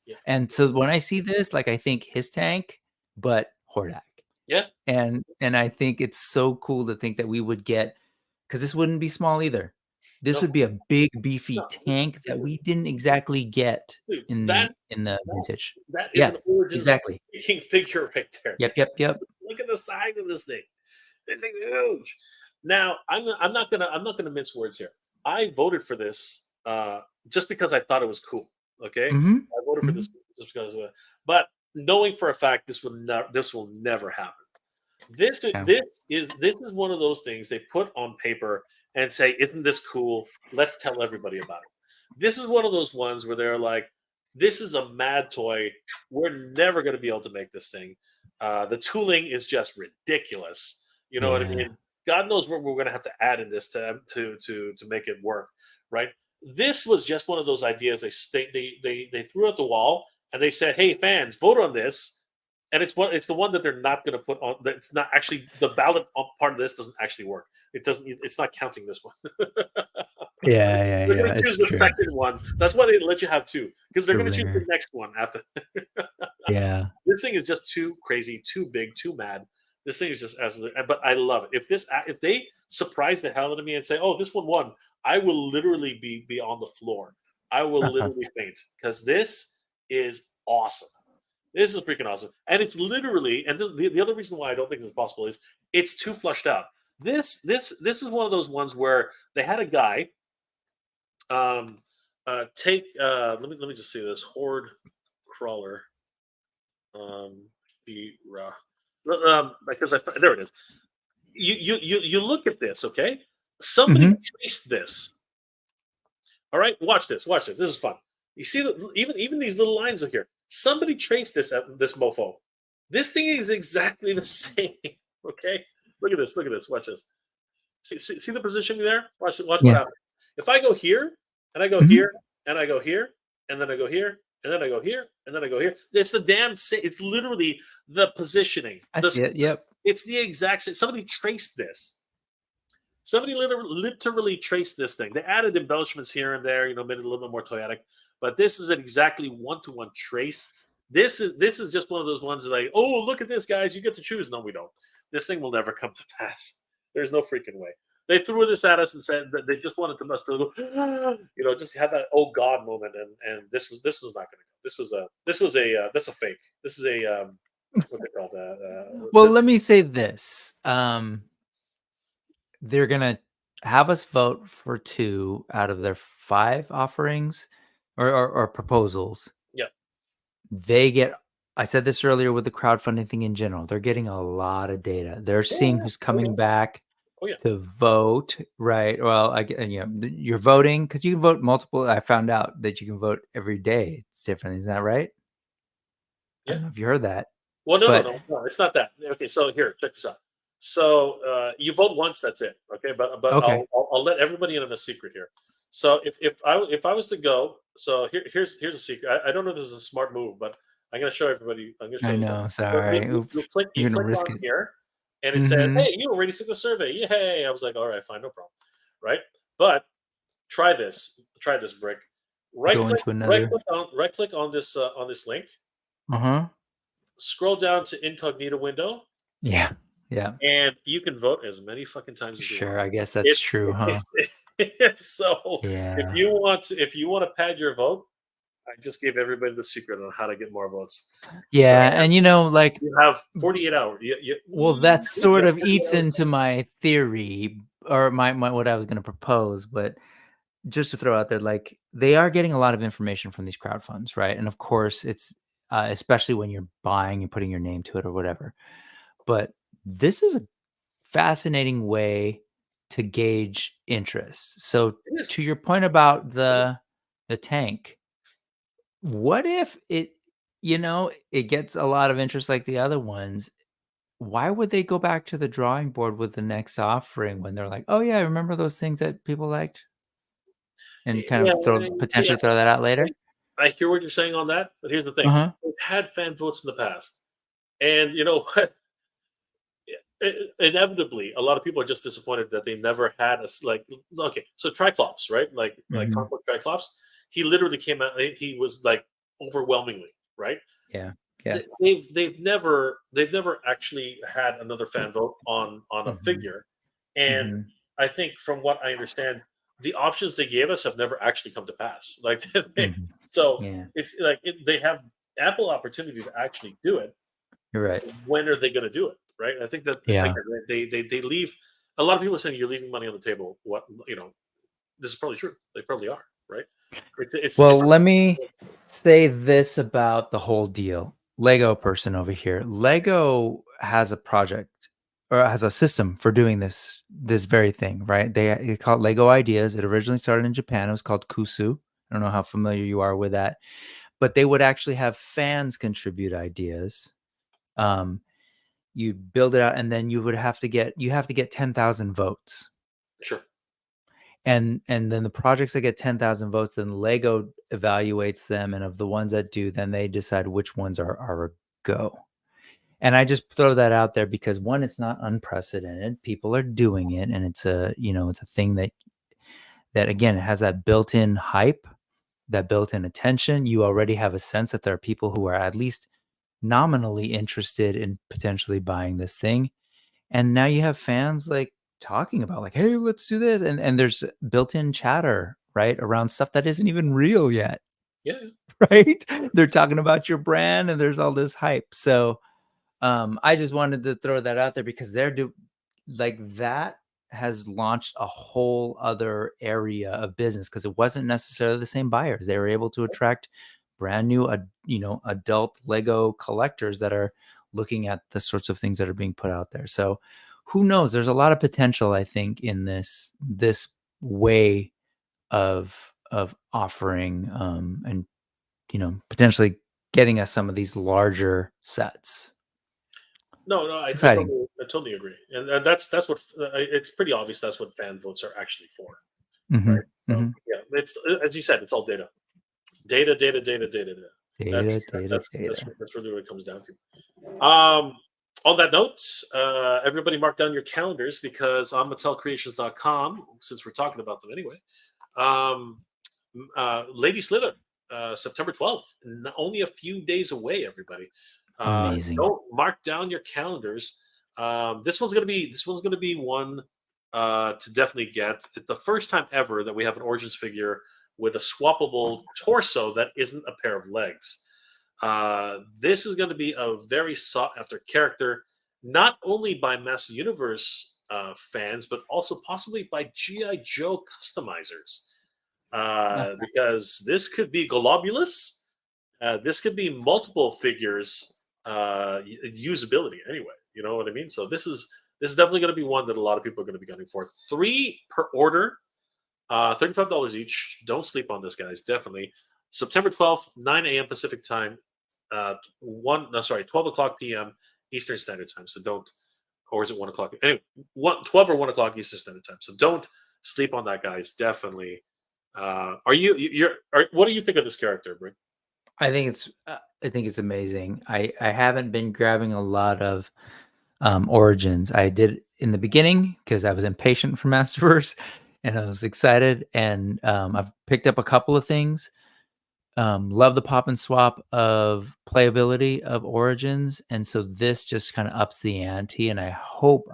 Yeah. And so when I see this, like I think his tank, but Hordak. Yeah. And I think it's so cool to think that we would get because this wouldn't be small either. This No. would be a big beefy No. tank that we didn't exactly get Dude, in the vintage. that is Yeah, an origins exactly. freaking figure right there. Yep. Look at the size of this thing. This thing's huge. Now, I'm not gonna mince words here. I voted for this just because I thought it was cool. Okay, Mhm. I voted for this Mhm. just because, but knowing for a fact this will never happen. Yeah. This is one of those things they put on paper and say, "Isn't this cool? Let's tell everybody about it." This is one of those ones where they're like, "This is a mad toy. We're never going to be able to make this thing. The tooling is just ridiculous. You know what I Yeah. mean? God knows what we're going to have to add in this to make it work, right?" This was just one of those ideas they threw at the wall and they said, "Hey, fans, vote on this." And it's the one that they're not going to put on. It's not actually the ballot part of this doesn't actually work. It doesn't. It's not counting this one. They're going to It's choose the true. second one. That's why they let you have two because they're The going to choose the ringer. next one after. Yeah. This thing is just too crazy, too big, too mad. This thing is just absolutely. But I love it. If they surprise the hell out of me and say, "Oh, this one won," I will literally be on the floor. I will literally faint because this is awesome. This is freaking awesome. And it's literally, and the other reason why I don't think it's possible is it's too flushed out. This is one of those ones where they had a guy take let me just see this horde crawler be because there it is. You look at this, okay? Somebody Hmm. traced this. All right, watch this. Watch this. This is fun. You see, even these little lines are here. Somebody traced this mofo. This thing is exactly the same. Okay, look at this. Look at this. Watch this. See the positioning there? Watch what Yeah. happens. If I go here and I go Hmm. here and I go here and then I go here and then I go here and then I go here, it's the damn same. It's literally the positioning. I see it. Yep. It's the exact same. Somebody traced this. Somebody literally traced this thing. They added embellishments here and there, made it a little bit more Toyotic. But this is an exactly one-to-one trace. This is just one of those ones that like, oh, look at this, guys. You get to choose. No, we don't. This thing will never come to pass. There's no freaking way. They threw this at us and said that they just wanted to go, just have that oh god moment, and this was not going to go. This was a that's a fake. This is a what they called Well, let me say this. They're gonna have us vote for 2 out of their 5 offerings or proposals. yeah. They get I said this earlier with the crowdfunding thing in general. They're getting a lot of data. They're seeing who's coming back Oh yeah. to vote, right? Well, you're voting because you can vote multiple. I found out that you can vote every day. It's different, isn't that right? I Yeah. don't know if you heard that, Well, no, no, but no, it's not that. Okay, so here, check this out. So you vote once, that's it. Okay, but okay, I'll let everybody in on a secret here. So if I was to go, so here's a secret. I don't know if this is a smart move, but I'm gonna show everybody. I'm gonna show I you. know. So Sorry, you oops. click You're gonna on risk it. here, and it said, Mm-hmm. "Hey, you already took the survey. Yay!" I was like, "All right, fine, no problem." Right? But try this. Try this, Brick. Go into another. Right click on this link. Uh huh. Scroll down to incognito window, Yeah. Yeah. and you can vote as many fucking times as you want. Sure. I guess that's It's true, huh? so Yeah. if you want to pad your vote, I just gave everybody the secret on how to get more votes. So Yeah. And like, you have 48 hours. well, that You sort have of 48 eats hours. into my theory or my what I was going to propose. But just to throw out there, like they are getting a lot of information from these crowd funds, right? And of course, it's especially when you're buying and putting your name to it or whatever. But this is a fascinating way to gauge interest. So It to is. your point about the tank, what if it gets a lot of interest like the other ones? Why would they go back to the drawing board with the next offering when they're like, "Oh yeah, remember those things that people liked?" And kind Yeah, of yeah. potentially throw that out later? I hear what you're saying on that, but here's the thing: Uh-huh. we've had fan votes in the past, and you know what? Inevitably, a lot of people are just disappointed that they never had like. Okay, so Triclops, right? Like Mhm. comic book Triclops, he literally came out. He was like overwhelmingly right. Yeah. Yeah. They've never actually had another fan vote on a Mhm. figure, and Mhm. I think from what I understand, the options they gave us have never actually come to pass. Like Mhm. so, Yeah. it's like they have ample opportunity to actually do it. You're right. When are they going to do it? Right? I think that Yeah. again, they leave. A lot of people are saying you're leaving money on the table. What this is probably true. They probably are. Right? It's Well, let me say this about the whole deal. Lego person over here. Lego has a project or has a system for doing this very thing, right? They call it Lego Ideas. It originally started in Japan. It was called Kusu. I don't know how familiar you are with that, but they would actually have fans contribute ideas. Um, you build it out, and then you have to get 10,000 votes. sure. And then the projects that get 10,000 votes, then Lego evaluates them, and of the ones that do, then they decide which ones are a go. And I just throw that out there because one, it's not unprecedented. People are doing it, and it's a thing that again, it has that built-in hype, that built-in attention. You already have a sense that there are people who are at least nominally interested in potentially buying this thing. And now you have fans like talking about like, "Hey, let's do this." And there's built-in chatter, right? Around stuff that isn't even real yet, Yeah. Yeah. right? They're talking about your brand and there's all this hype. So, I just wanted to throw that out there because like that has launched a whole other area of business because it wasn't necessarily the same buyers. They were able to attract brand new, adult Lego collectors that are looking at the sorts of things that are being put out there. So who knows? There's a lot of potential, I think, in this way of offering and potentially getting us some of these larger sets. No, I It's exciting. totally agree, and that's what it's pretty obvious. That's what fan votes are actually for, Mm-hmm. right? So yeah, it's as you said, it's all data, data, data, data, data, data. Data, data, That's data. really what it comes down to. On that note, everybody mark down your calendars because on MattelCreations.com, since we're talking about them anyway, Lady Slither, September 12th, only a few days away. Everybody, Amazing. don't mark down your calendars. This one's gonna be one to definitely get. It's the first time ever that we have an Origins figure with a swappable torso that isn't a pair of legs. This is going to be a very sought after character, not only by Master Universe fans, but also possibly by G.I. Joe customizers. Because this could be Globulus. This could be multiple figures usability anyway. You know what I mean? So this is definitely going to be one that a lot of people are going to be gunning for. 3 per order, $35 each. Don't sleep on this, guys. Definitely. September 12th, 9 a.m. Pacific time. 12 o'clock p.m. Eastern Standard Time. So don't, or is it 1 o'clock? Anyway, 12 or 1 o'clock Eastern Standard Time. So don't sleep on that, guys. Definitely. What do you think of this character, Brink? I think it's amazing. I haven't been grabbing a lot of Origins. I did in the beginning because I was impatient for Masterverse and I was excited. And I've picked up a couple of things. Love the pop and swap of playability of Origins, and so this just kind of ups the ante. And I hope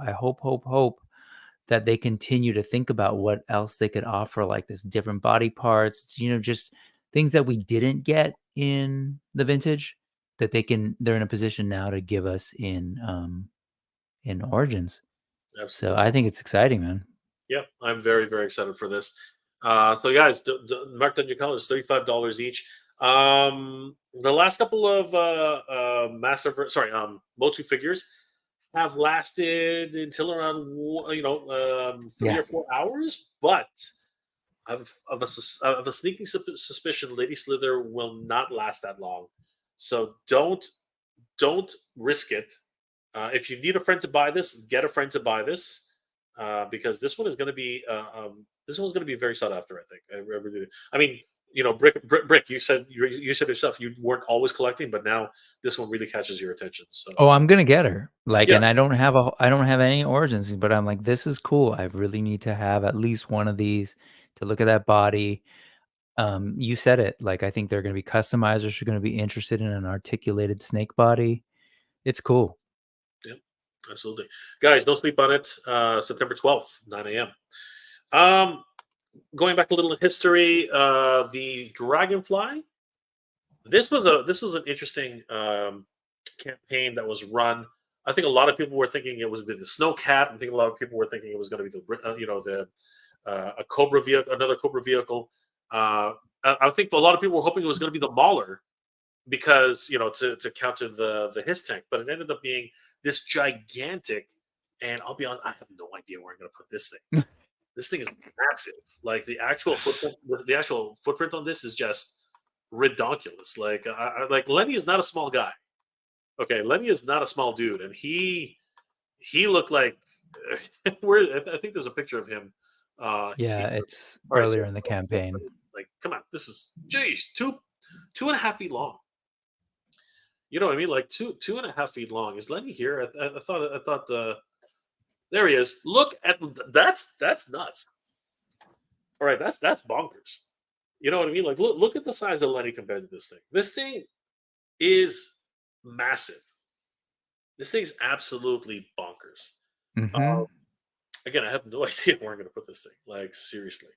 that they continue to think about what else they could offer, like this different body parts, just things that we didn't get in the vintage that they're in a position now to give us in Origins. Absolutely. So I think it's exciting, man. Yep, I'm very, very excited for this. So, guys, mark down your calendars, $35 each. The last couple of Motu figures have lasted until around 3 Yeah. or 4 hours, but I've of a sneaking suspicion Lady Slither will not last that long. So don't risk it. If you need a friend to buy this, get a friend to buy this because this one is going to be this one's going to be very sought after. I think. I really do. I mean, Brick. You said yourself you weren't always collecting, but now this one really catches your attention. So. Oh, I'm gonna get her. Like, Yeah. and I don't have any Origins, but I'm like, this is cool. I really need to have at least one of these to look at that body. You said it. Like, I think they're gonna be customizers who are gonna be interested in an articulated snake body. It's cool. Yep, absolutely. Guys, don't sleep on it. September 12th, 9 a.m. Going back a little in history, the Dragonfly. This was an interesting campaign that was run. I think a lot of people were thinking it was with the Snowcat. I think a lot of people were thinking it was going to be a Cobra vehicle, another Cobra vehicle. I think a lot of people were hoping it was going to be the Mauler because to counter the his tank, but it ended up being this gigantic. And I'll be honest, I have no idea where I'm going to put this thing. This thing is massive. Like the actual footprint on this is just ridiculous. Like Lenny is not a small guy. Okay, Lenny is not a small dude, and he looked like I think there's a picture of him. Yeah, it's All right, earlier in the campaign. like, come on, this is geez, 2.5 feet long. You know what I mean? Like 2.5 feet long. Is Lenny here? I thought there he is. Look at that's nuts. All right, that's bonkers. You know what I mean? Like look at the size of Lenny compared to this thing. This thing is massive. This thing's absolutely bonkers. Mm-hmm. Again, I have no idea where I'm going to put this thing. Like seriously,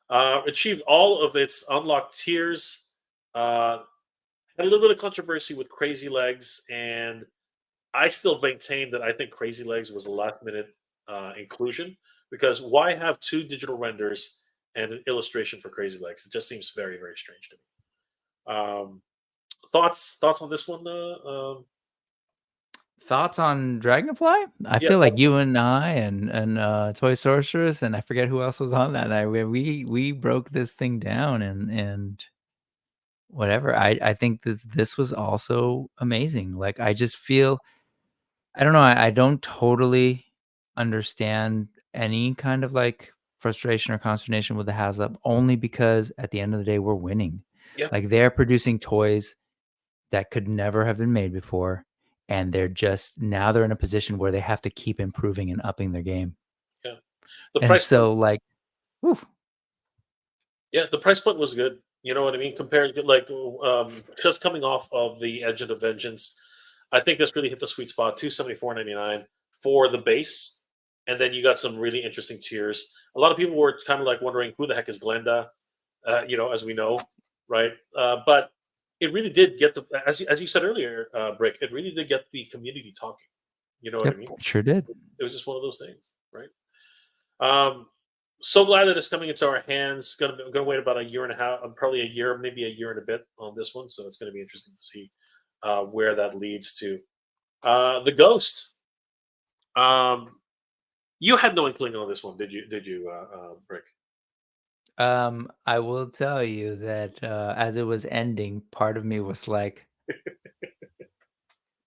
achieved all of its unlocked tiers. Had a little bit of controversy with Crazy Legs, and I still maintain that I think Crazy Legs was a last minute inclusion, because why have two digital renders and an illustration for Crazy Legs? It just seems very, very strange to me. Thoughts on this one? Thoughts on Dragonfly? I Yeah, feel like you and I and Toy Sorceress and I forget who else was on that night. We broke this thing down and whatever. I think that this was also amazing. Like I just feel I don't know. I don't totally understand any kind of like frustration or consternation with the Haslab only because at the end of the day we're winning. yeah, Like they're producing toys that could never have been made before, and they're just now they're in a position where they have to keep improving and upping their game. yeah. The And price point, so like, whew, yeah, the price point was good. You know what I mean? Compared, like, just coming off of the Edge of the Vengeance, I think this really hit the sweet spot. 274.99 for the base, and then you got some really interesting tiers. A lot of people were kind of like wondering who the heck is Glenda, as we know, right? But it really did get the as you said earlier, Brick. It really did get the community talking. You know what I yep, mean? sure did. It was just one of those things, right? Um, so glad that it's coming into our hands. Gonna wait about a year and a half, probably a year, maybe a year and a bit on this one. So it's gonna be interesting to see where that leads to. The Ghost. Um, you had no inkling on this one, did you? Did you, Brick? I will tell you that as it was ending, part of me was like,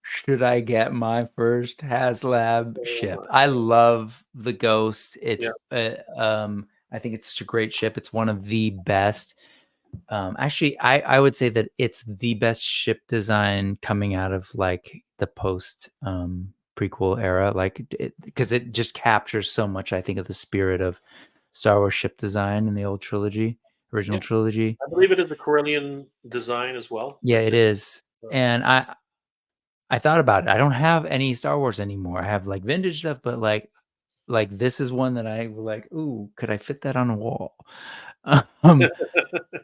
should I get my first Haslab Oh ship? my I god! love the Ghost. Yeah, I think it's such a great ship. It's one of the best. Actually, I would say that it's the best ship design coming out of like the post prequel era, like because it just captures so much. I think of the spirit of Star Wars ship design in the old trilogy, original yeah. trilogy. I believe it is the Corellian design as well. Yeah, The it ship. is. So, And I thought about it. I don't have any Star Wars anymore. I have like vintage stuff, but like this is one that I like, ooh, could I fit that on a wall? Um,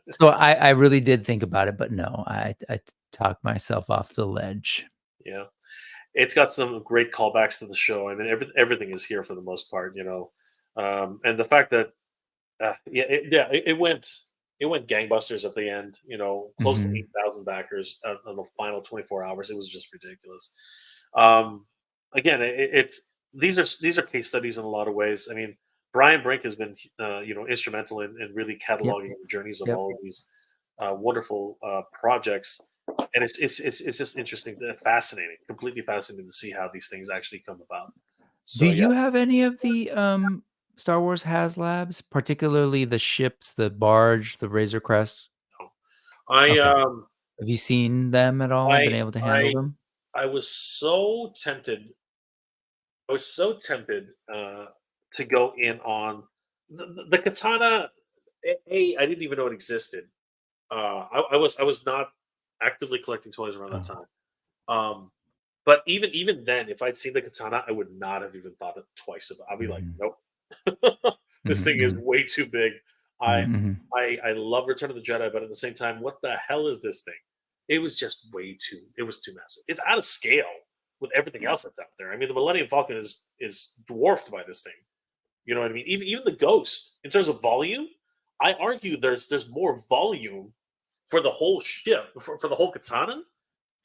so I really did think about it, but no, I talked myself off the ledge. yeah, it's got some great callbacks to the show. I mean, everything is here for the most part. And the fact that it went gangbusters at the end. Close to Mhm. 8,000 backers on the final 24 hours. It was just ridiculous. Um, Again, it's these are case studies in a lot of ways. I mean, Brian Brink has been instrumental in really Yep, cataloging the journeys of yep. all of these wonderful projects, and it's just interesting, fascinating, completely fascinating to see how these things actually come about. Do So yeah, you have any of the Star Wars HasLabs, particularly the ships, the barge, the Razor Crest? no. I Okay. um Have you seen them at all? I Been able to handle I them? I was so tempted. I was so tempted to go in on the katana. I didn't even know it existed. I was not actively collecting toys around that Oh. time. Um, but even then, if I'd seen the katana, I would not have even thought it twice about. I'd be like, Mhm. nope, this Mhm, thing is mhm, way too big. I mhm, mhm. I love Return of the Jedi, but at the same time, what the hell is this thing? It was just way too. It was too massive. It's out of scale with everything else that's out there. I mean, the Millennium Falcon is dwarfed by this thing. You know what I mean? Even the Ghost, in terms of volume, I argue there's more volume for the whole ship, for the whole katana,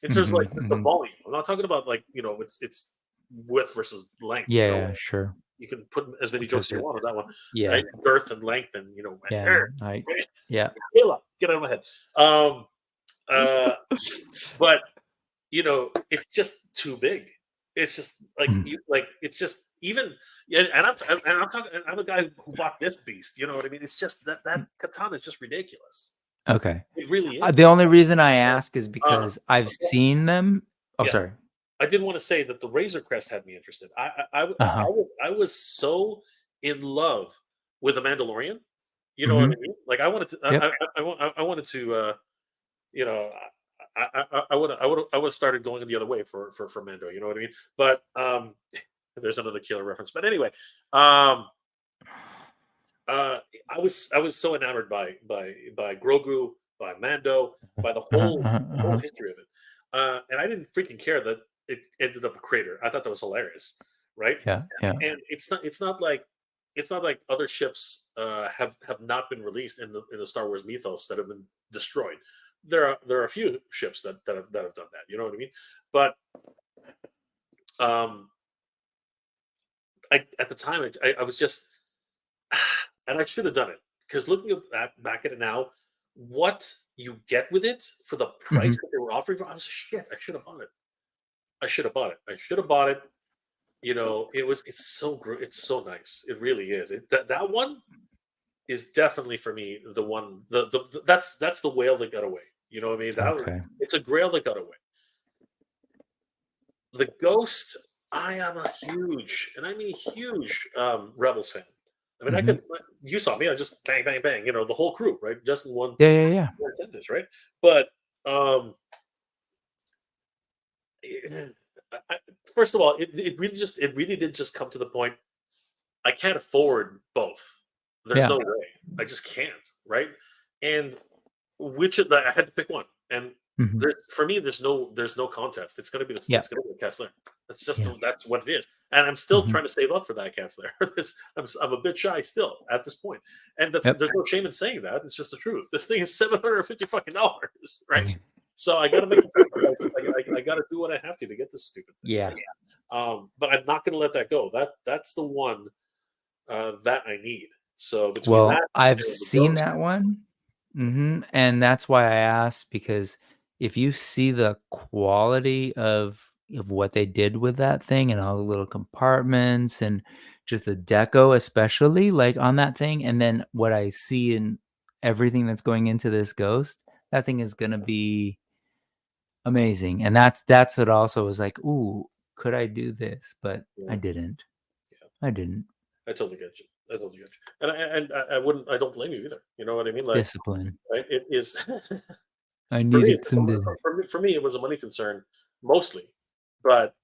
in terms of Mhm, like just the mhm. volume. I'm not talking about like it's width versus length. Yeah, sure. You can put as many jokes Because as you want on that it's one, yeah, right? Girth and length, and yeah, I yeah. Kayla, get out of my head. Uh, but it's just too big. It's just like Mhm. it's just even. Yeah, and I'm talking. I'm the guy who bought this beast. You know what I mean? It's just that katana is just ridiculous. Okay. It really The is. only reason I Uh, ask is uh, because I've seen them. Oh, yeah, sorry. I did want to say that the Razor Crest had me interested. Uh-huh. I was so in love with the Mandalorian. You know what I Mhm. mean? Like I wanted to. Yep. I wanted to. You know, I would have started going the other way for Mando. You know what I mean? But there's another killer reference. But anyway, um, uh, I was so enamored by Grogu, by Mando, by the Uh-huh, whole uh-huh, whole uh-huh. history of it, and I didn't freaking care that it ended up a crater. I thought that was hilarious, right? Yeah. Yeah. And it's not like other ships have not been released in the Star Wars mythos that have been destroyed. There are a few ships that have done that. You know what I mean? But um, at the time I was just, and I should have done it because looking back at it now, what you get with it for the Hmm. price that they were offering for, I was shit. I should have bought it. I should have bought it. I should have bought it. You know, it's so nice. It really is. That one is definitely for me the one. That's the whale that got away. You know what I mean? Okay. It's a grail that got away. The Ghost, I am a huge, and I mean huge, Rebels fan. I mean, I Hmm. could. You saw me. I just bang, bang, bang. You know, the whole crew, right? Just in Yeah. Yeah. Yeah. one sentence, right? But um, I, first of all, it really did just come to the point. I can't afford both. There's Yeah. no way. I just can't, right? And which of the I had to pick one, and Hmm. for me, there's no contest. Yeah. It's gonna be a Kessler. Yeah. That's what it is, and I'm still Hmm. trying to save up for that Kessler. I'm a bit shy still at this point, and Yep. there's no shame in saying that. It's just the truth. This thing is $750 fucking dollars, right? So I got to make a sacrifice. I got to do what I have to get this stupid thing, Yeah. right? But I'm not going to let that go. That's the one that I need. So between Well, that, I've and the seen Ghost, that one. And that's why I asked, because if you see the quality of what they did with that thing and all the little compartments and just the deco, especially like on that thing, and then what I see in everything that's going into this Ghost, that thing is gonna be amazing. And that's what also was like, ooh, could I do this? But I yeah, didn't. yeah, I didn't. I totally get you. I totally get you, and I wouldn't. I don't blame you either. You know what I mean? Like, Discipline. right? It is I for me. It's needed some for me, it was a money concern mostly, but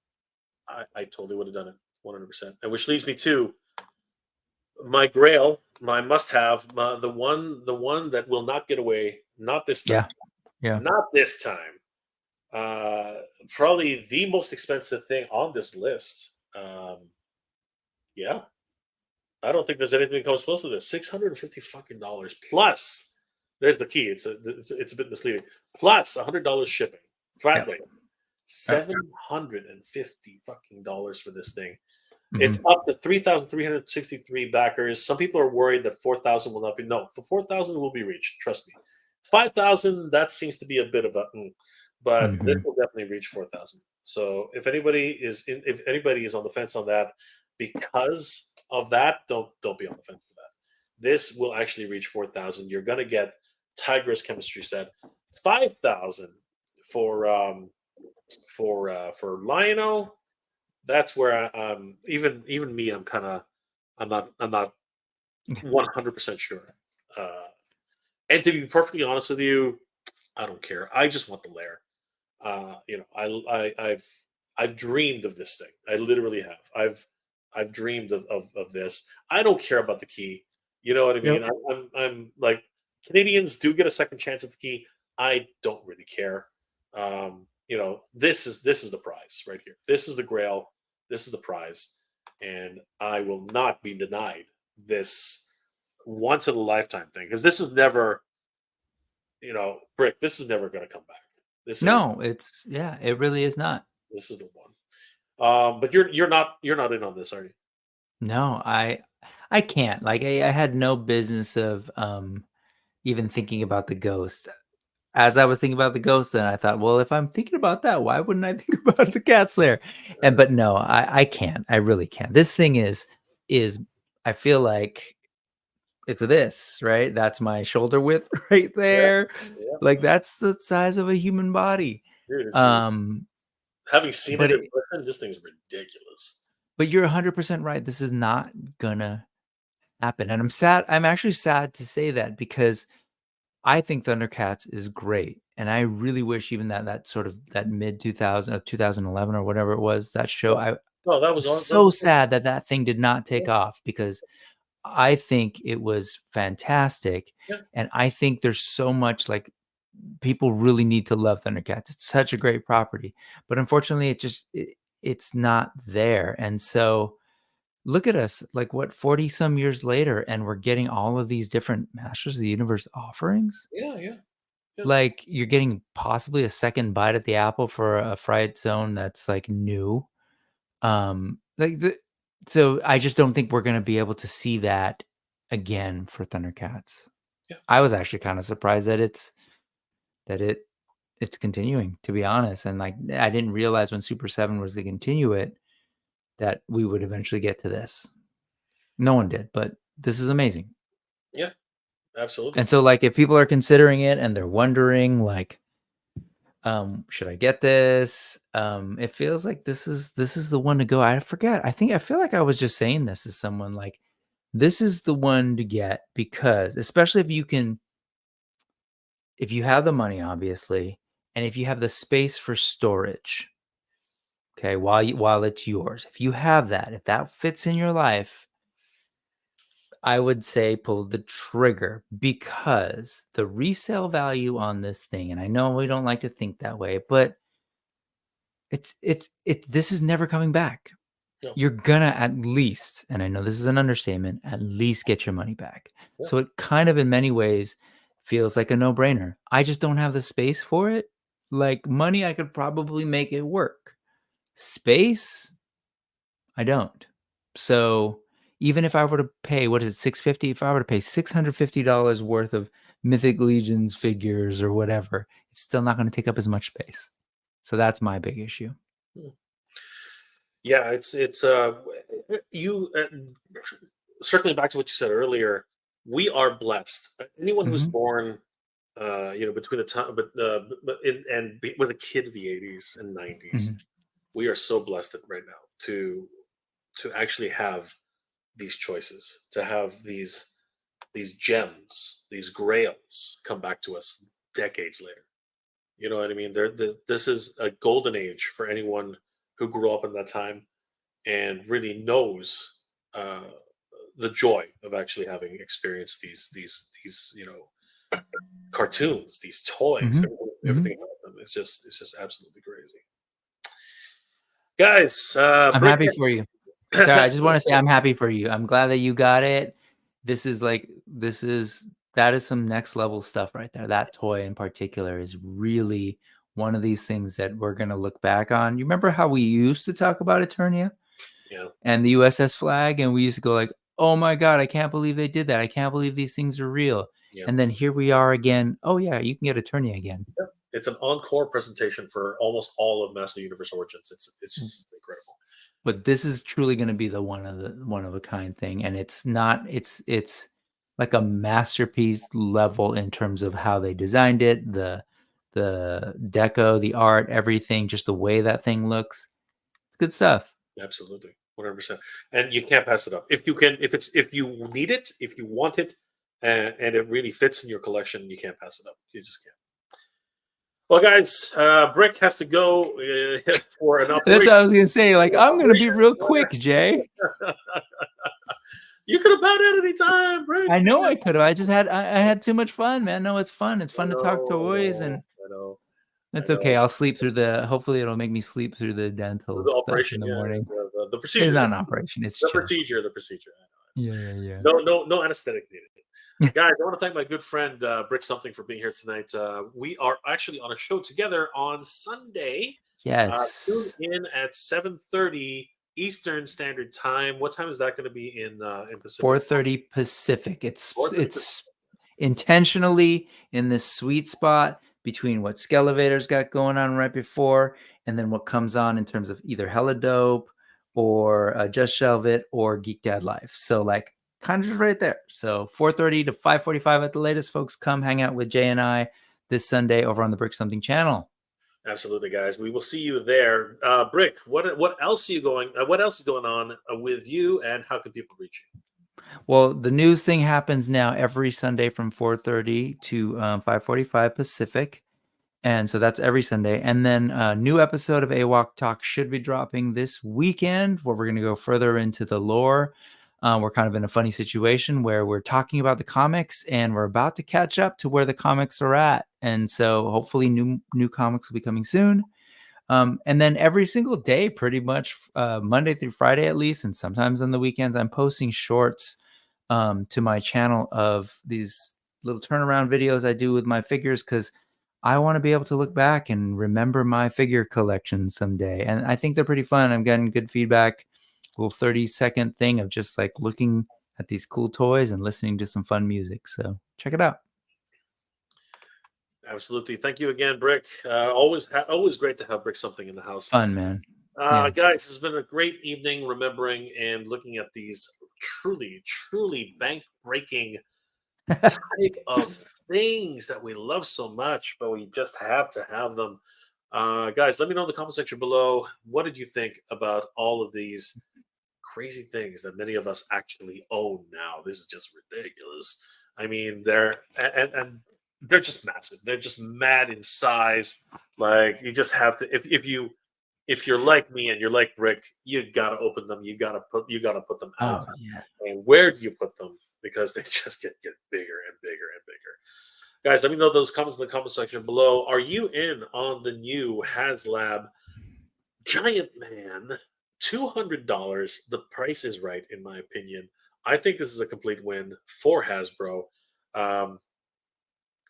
I totally would have done it 100%. And which leads me to my grail, my must-have, the one that will not get away. Not this time. yeah. Yeah. Not this time. Uh, Probably the most expensive thing on this list. Yeah, I don't think there's anything that comes close to this. $650 fucking dollars plus. There's the key. It's a bit misleading. Plus $100 shipping, flat Yep. rate. Yep. $750 fucking dollars for this thing. It's Mhm. up to 3,363 backers. Some people are worried that 4,000 will not be. No, the 4,000 will be reached. Trust me. 5,000, that seems to be a bit of a, but this Mhm. will definitely reach 4,000. So if anybody is on the fence on that, because of that, don't be on the fence for that. This will actually reach 4,000. You're gonna get Tigress chemistry set, 5,000 for for Lionel. That's where even me, I'm not 100% sure. Uh, and to be perfectly honest with you, I don't care. I just want the lair. You know, I've dreamed of this thing. I literally have. I've dreamed of this. I don't care about the key. You know what I mean? Yep. I'm like, Canadians do get a second chance at the key. I don't really care. You know, this is the prize right here. This is the grail. This is the prize, and I will not be denied this once in a lifetime thing, because this is never, you know, Brick. This is never going to come back. This is No, it really is not. this is the one. But you're not in on this, are you? No, I can't. Like I had no business of even thinking about the ghost. As I was thinking about the ghost, then I thought, well, if I'm thinking about that, why wouldn't I think about the cat slayer? And but no, I can't. I really can't. This thing is I feel like it's this, right? That's my shoulder width right Yeah, there. yeah, Like that's the size of a human body. dude. It's Um, having seen it but in it, person, this thing's ridiculous. but you're 100% right. This is not gonna happen. And I'm sad. I'm actually sad to say that because I think Thundercats is great. And I really wish even that sort of that mid 2000 or 2011 or whatever it was, that show, Yeah. I No, that was was on. That so was sad that that thing did not yeah, take off because I think it was fantastic. yeah, And I think there's so much like people really need to love Thundercats. It's such a great property. But unfortunately, it's not there. And so look at us, like what, 40 some years later, and we're getting all of these different Masters of the Universe offerings. Yeah. Like you're getting possibly a second bite at the apple for a Fright Zone that's like new. So I just don't think we're going to be able to see that again for Thundercats. Yeah. I was actually kind of surprised that it's continuing, to be honest. And like, I didn't realize when Super 7 was to continue it that we would eventually get to this. No one did, but this is amazing. Yeah, absolutely. And so like, if people are considering it and they're wondering like, should I get this? It feels like this is the one to go. I forget. I feel like I was just saying this to someone, like, this is the one to get, because especially if you have the money, obviously, and if you have the space for storage, okay, while it's yours, if you have that, if that fits in your life, I would say pull the trigger, because the resale value on this thing, and I know we don't like to think that way, but this is never coming back. No. You're gonna at least, and I know this is an understatement, at least get your money back. Yeah. So it kind of in many ways feels like a no-brainer. I just don't have the space for it. Like money, I could probably make it work. Space, I don't. So even if I were to pay, what is it, $650? If I were to pay $650 worth of Mythic Legions figures or whatever, it's still not going to take up as much space. So that's my big issue. Yeah, it's you circling back to what you said earlier. We are blessed. Anyone who's born, between the time, was a kid of the 80s and 90s, we are so blessed right now to actually have these choices, to have these gems, these grails come back to us decades later. You know what I mean? This is a golden age for anyone who grew up in that time and really knows the joy of actually having experienced these cartoons, these toys, everything about them. It's just absolutely crazy, guys. I'm happy for you. Sorry, I just want to say I'm happy for you. I'm glad that you got it. That is some next level stuff right there. That toy in particular is really one of these things that we're going to look back on. You remember how we used to talk about Eternia? Yeah. And the USS Flag, and we used to go like, oh my God, I can't believe they did that. I can't believe these things are real. Yeah. And then here we are again. Oh yeah, you can get Eternia again. Yeah. It's an encore presentation for almost all of Master Universe Origins. It's just incredible. But this is truly going to be the one of a kind thing, and it's like a masterpiece level in terms of how they designed it, the deco, the art, everything, just the way that thing looks. It's good stuff. Absolutely, 100%. And you can't pass it up. If you need it, if you want it, and it really fits in your collection, you can't pass it up. You just can't. Well, guys, Brick has to go for an operation. That's what I was going to say. Like, I'm going to be real quick, Jay. You could have bought it any time, Brick. I know I could have. I had too much fun, man. No, it's fun. It's fun to talk toys, and I know. That's okay. I'll sleep through hopefully it'll make me sleep through the dental stuff in the morning. The procedure. It's not an operation. It's the procedure. The procedure. Yeah. No anesthetic needed. Guys, I want to thank my good friend Brick Something for being here tonight. We are actually on a show together on Sunday. Yes. Tune in at 7:30 Eastern Standard Time. What time is that going to be in Pacific? 4:30 Pacific. It's intentionally in this sweet spot between what Skelevator's got going on right before, and then what comes on in terms of either Hella Dope or Just Shelve It or Geek Dad Life. So like kind of just right there. So 4:30 to 5:45 at the latest, folks. Come hang out with Jay and I this Sunday over on the Brick Something channel. Absolutely, guys. We will see you there. Brick, what else are you going? What else is going on with you, and how can people reach you? Well, the news thing happens now every Sunday from 4:30 to 5:45 Pacific. And so that's every Sunday. And then a new episode of AWOC Talk should be dropping this weekend, where we're going to go further into the lore. We're kind of in a funny situation where we're talking about the comics and we're about to catch up to where the comics are at. And so hopefully new comics will be coming soon. And then every single day, pretty much Monday through Friday at least, and sometimes on the weekends, I'm posting shorts to my channel of these little turnaround videos I do with my figures, because I want to be able to look back and remember my figure collection someday. And I think they're pretty fun. I'm getting good feedback. Little 30-second thing of just like looking at these cool toys and listening to some fun music. So check it out. Absolutely. Thank you again, Brick. Always great to have Brick something in the house. Fun, man. Yeah. Guys, it's been a great evening remembering and looking at these truly, truly bank breaking type of things that we love so much, but we just have to have them. Guys, let me know in the comment section below. What did you think about all of these crazy things that many of us actually own now? This is just ridiculous. I mean, and they're just massive. They're just mad in size. Like, you just have to, if you're like me and you're like Brick, you gotta open them. You gotta put them Oh, out. yeah. And where do you put them? Because they just get bigger and bigger and bigger. Guys, let me know those comments in the comment section below. Are you in on the new Haslab Giant-Man? $200. The price is right, in my opinion. I think this is a complete win for Hasbro. Um,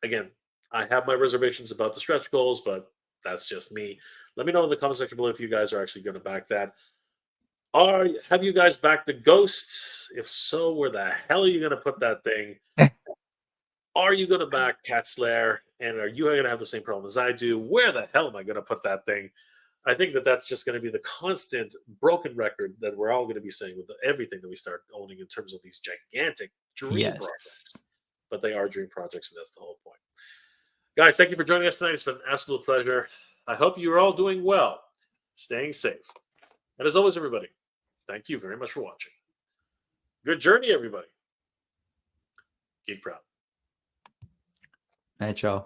Again, I have my reservations about the stretch goals, but that's just me. Let me know in the comment section below if you guys are actually going to back that. Have you guys backed the Ghost? If so, where the hell are you going to put that thing? Are you going to back Cat Slayer? And are you going to have the same problem as I do? Where the hell am I going to put that thing? I think that that's just going to be the constant broken record that we're all going to be saying with everything that we start owning in terms of these gigantic dream projects. Yes. But they are dream projects, and that's the whole point. Guys, thank you for joining us tonight. It's been an absolute pleasure. I hope you are all doing well, staying safe. And as always, everybody, thank you very much for watching. Good journey, everybody. Geek proud. Night, y'all.